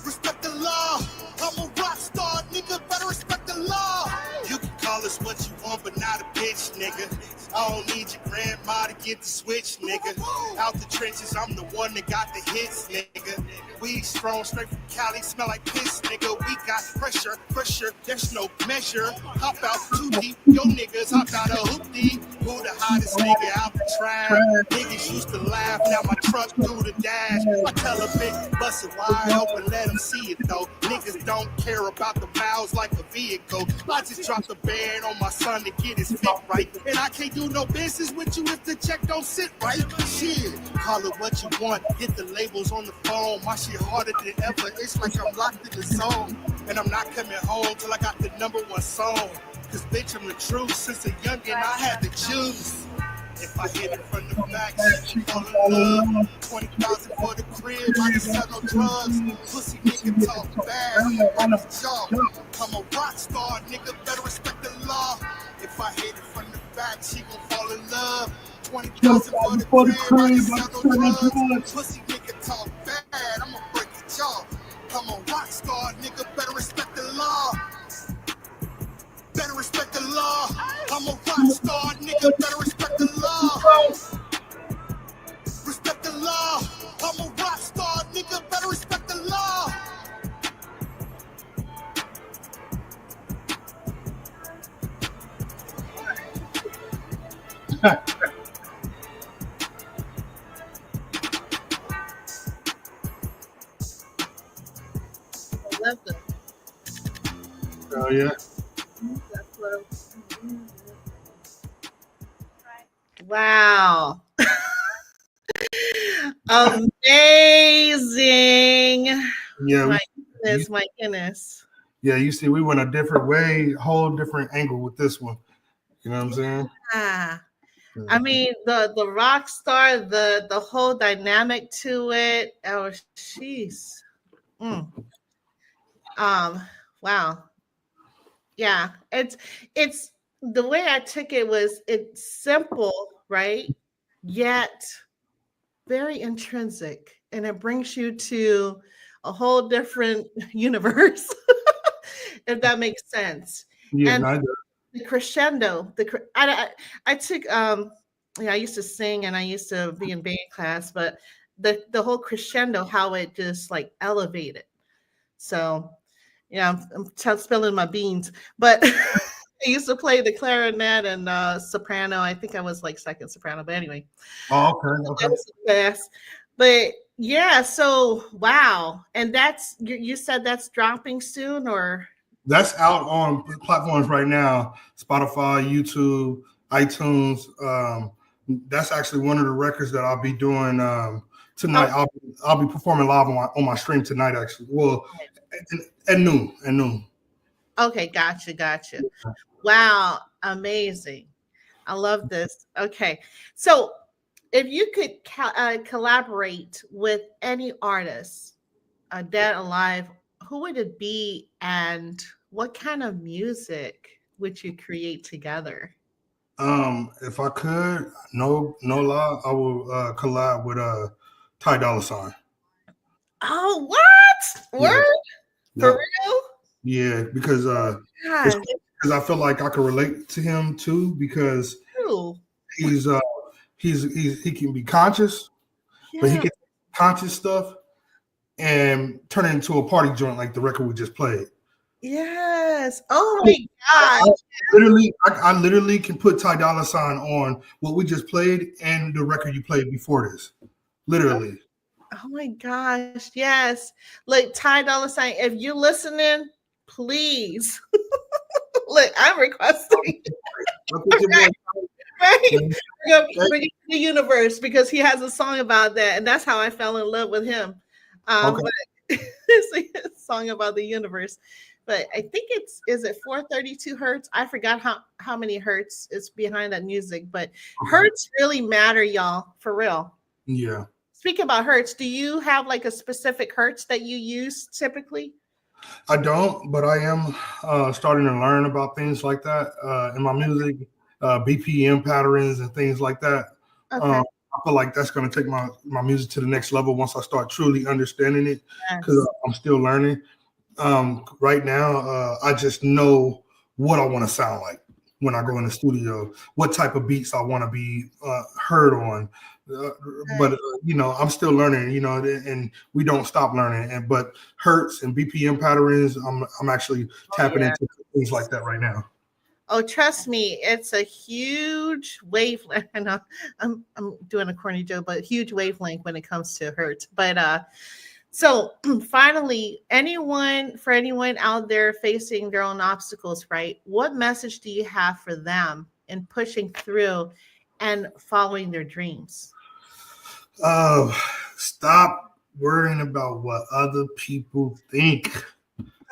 Respect the law. I'm a rock star, nigga, better respect the law. You can call us what you want, but not a bitch, nigga. I don't need your grandma to get the switch, nigga. Out the trenches, I'm the one that got the hits, nigga. We strong, straight from Cali, smell like piss, nigga. We got pressure, there's no measure. Hop out too deep, yo niggas hop out a hoopty. Who the hottest nigga out the trash? Niggas used to laugh, now my truck do the dash. I tell a bitch, bust it wide open, let them see it though. Niggas don't care about the miles like a vehicle. I just dropped the band on my son to get his fit right. And I can't do no business with you if the check don't sit right. Shit, call it what you want, get the labels on the phone. My shit harder than ever, it's like I'm locked in the zone. And I'm not coming home till I got the #1 song. Cause bitch, I'm the truth, since a youngin' I had to choose. If I hit it from the back, she fall in love. 20,000 for the crib, I didn't sell no drugs. Pussy nigga talk bad, I'm a jaw. I'm a rock star, nigga, better respect the law. If I hit it from the back, she gon' fall in love. 20,000 for the crib, I didn't sell no drugs. Pussy nigga talk bad, I'ma break your jaw. I'm a rock star, nigga, better respect the law. Better respect the law. I'm a rock star, nigga, better respect the law. Respect the law. I'm a rock star, nigga, better respect the law. I love them. Oh yeah. Wow. Amazing. Yeah. My goodness. Yeah, you see, we went a different way, whole different angle with this one. You know what I'm saying? Ah. I mean, the rock star, the whole dynamic to it. Oh, jeez. Wow. Yeah, it's the way I took it was it's simple, right? Yet very intrinsic, and it brings you to a whole different universe, if that makes sense. Yeah, And neither. the crescendo, I took yeah, I used to sing and I used to be in band class, but the whole crescendo, how it just like elevated. So Yeah, I'm spilling my beans, but I used to play the clarinet and soprano. I think I was like second soprano, but anyway, Oh, okay, that okay. was the best. But yeah, so wow, and that's you said that's dropping soon, or That's out on platforms right now: Spotify, YouTube, iTunes. That's actually one of the records that I'll be doing tonight. oh, I'll be performing live on my stream tonight. Actually, well, at noon. At noon. okay, gotcha. Wow, amazing. I love this. Okay, so if you could collaborate with any artist, dead alive, who would it be, and what kind of music would you create together? If I could, no lie, I will collab with Ty Dolla Sign. Oh, what? Yeah, Word? For yeah, real? yeah. Because it's Gosh, because I feel like I can relate to him too because true. he's he can be conscious, but he Yeah. can take conscious stuff and turn it into a party joint like the record we just played. Yes. Oh my I, gosh. I literally can put Ty Dolla Sign on what we just played and the record you played before this. Literally. Oh my gosh. Yes. Like Ty Dolla Sign, if you're listening, please. Look, I'm requesting. Look at your boy. Right? Bring it to the universe because he has a song about that, and that's how I fell in love with him. Okay. But it's a song about the universe. But I think is it 432 hertz? I forgot how many hertz is behind that music, but hertz really matter, y'all, for real. Yeah. Speaking about hertz, do you have like a specific hertz that you use typically? I don't, but I am starting to learn about things like that in my music, BPM patterns and things like that. Okay. I feel like that's going to take my music to the next level once I start truly understanding it because Yes. I'm still learning. Right now, I just know what I want to sound like when I go in the studio, what type of beats I want to be heard on. But I'm still learning, and we don't stop learning. But hertz and BPM patterns, I'm actually tapping into things like that right now. Oh, trust me, it's a huge wavelength. I know I'm doing a corny joke, but huge wavelength when it comes to hertz. But so finally, for anyone out there facing their own obstacles, right? What message do you have for them in pushing through and following their dreams? Stop worrying about what other people think.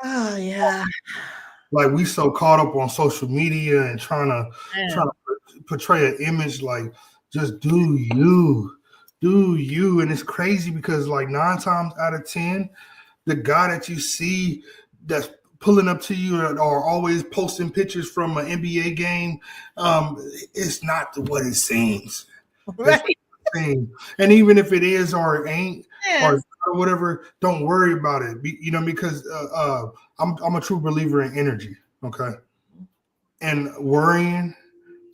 Oh yeah. Like we so caught up on social media and trying to portray an image like just do you, and it's crazy because like 9 times out of 10, the guy that you see that's pulling up to you or always posting pictures from an NBA game, it's not what it seems. Right. And even if it is or it ain't Yes. or whatever, don't worry about it. Because I'm a true believer in energy. Okay, and worrying,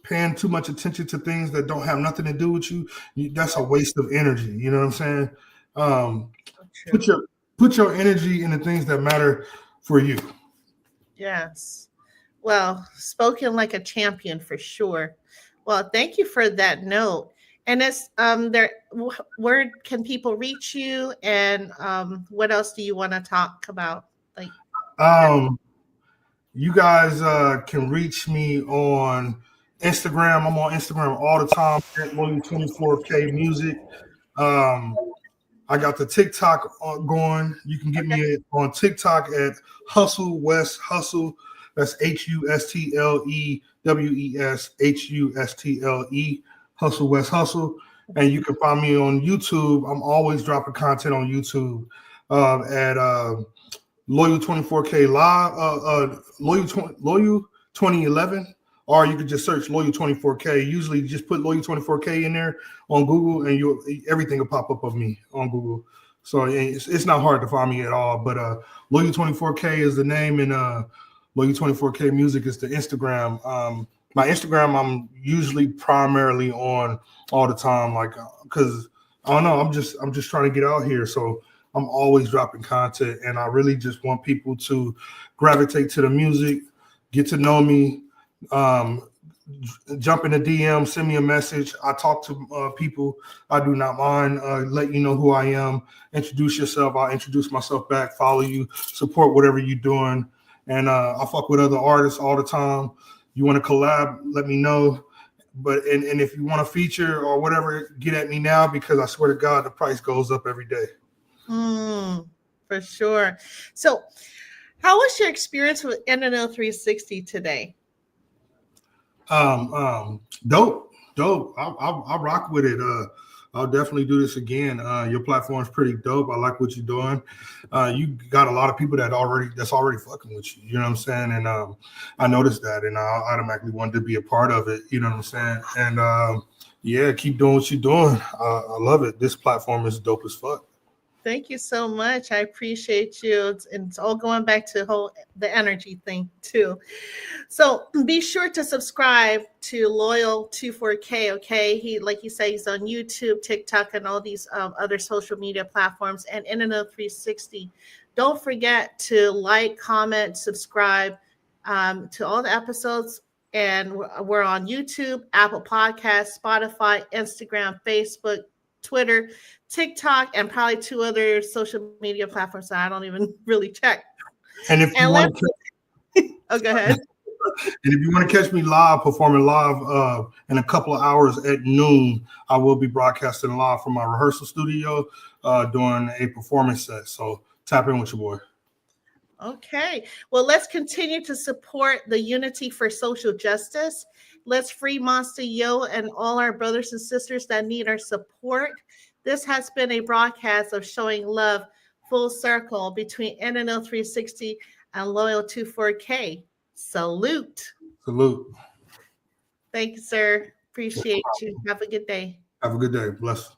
paying too much attention to things that don't have nothing to do with you, that's a waste of energy. You know what I'm saying? Put your energy in the things that matter for you. Yes. Well, spoken like a champion for sure. Well, thank you for that note. And it's where can people reach you, and what else do you want to talk about? Like, You guys can reach me on Instagram. I'm on Instagram all the time at Loyal24K Music. I got the TikTok going. You can get me on TikTok at Hustle West Hustle. That's HUSTLEWESHUSTLE. Hustle West Hustle. And you can find me on YouTube. I'm always dropping content on YouTube at Loyal24K Live, Loyal 2011, or you could just search Loyal24K. Usually just put Loyal24K in there on Google and everything will pop up of me on Google. So it's not hard to find me at all. But Loyal24K is the name, and Loyal24K Music is the Instagram. My Instagram, I'm usually primarily on all the time, like because I don't know, I'm just trying to get out here. So I'm always dropping content, and I really just want people to gravitate to the music, get to know me, jump in the DM, send me a message. I talk to people. I do not mind let you know who I am. Introduce yourself. I'll introduce myself back, follow you, support whatever you're doing. And I fuck with other artists all the time. You want to collab, let me know. But and if you want to feature or whatever, get at me now, because I swear to God, the price goes up every day. For sure. So how was your experience with InTHEknow360 today? Dope. I rock with it. I'll definitely do this again. Your platform's pretty dope. I like what you're doing. You got a lot of people that's already fucking with you. You know what I'm saying? And I noticed that, and I automatically wanted to be a part of it. You know what I'm saying? And yeah, keep doing what you're doing. I love it. This platform is dope as fuck. Thank you so much. I appreciate you. It's all going back to the energy thing too. So be sure to subscribe to Loyal24K. Okay, he, like you say, he's on YouTube, TikTok, and all these other social media platforms. And InTHEknow360. Don't forget to like, comment, subscribe to all the episodes. And we're on YouTube, Apple Podcasts, Spotify, Instagram, Facebook, Twitter, TikTok, and probably 2 other social media platforms that I don't even really check. And if you want to, go ahead. And if you want to catch me performing live in a couple of hours at noon, I will be broadcasting live from my rehearsal studio doing a performance set. So tap in with your boy. Okay. Well, let's continue to support the Unity for Social Justice. Let's free Monster Yo and all our brothers and sisters that need our support. This has been a broadcast of showing love full circle between InTHEknow360 and Loyal24K. Salute. Salute. Thank you, sir. Appreciate you. Have a good day. Have a good day. Bless.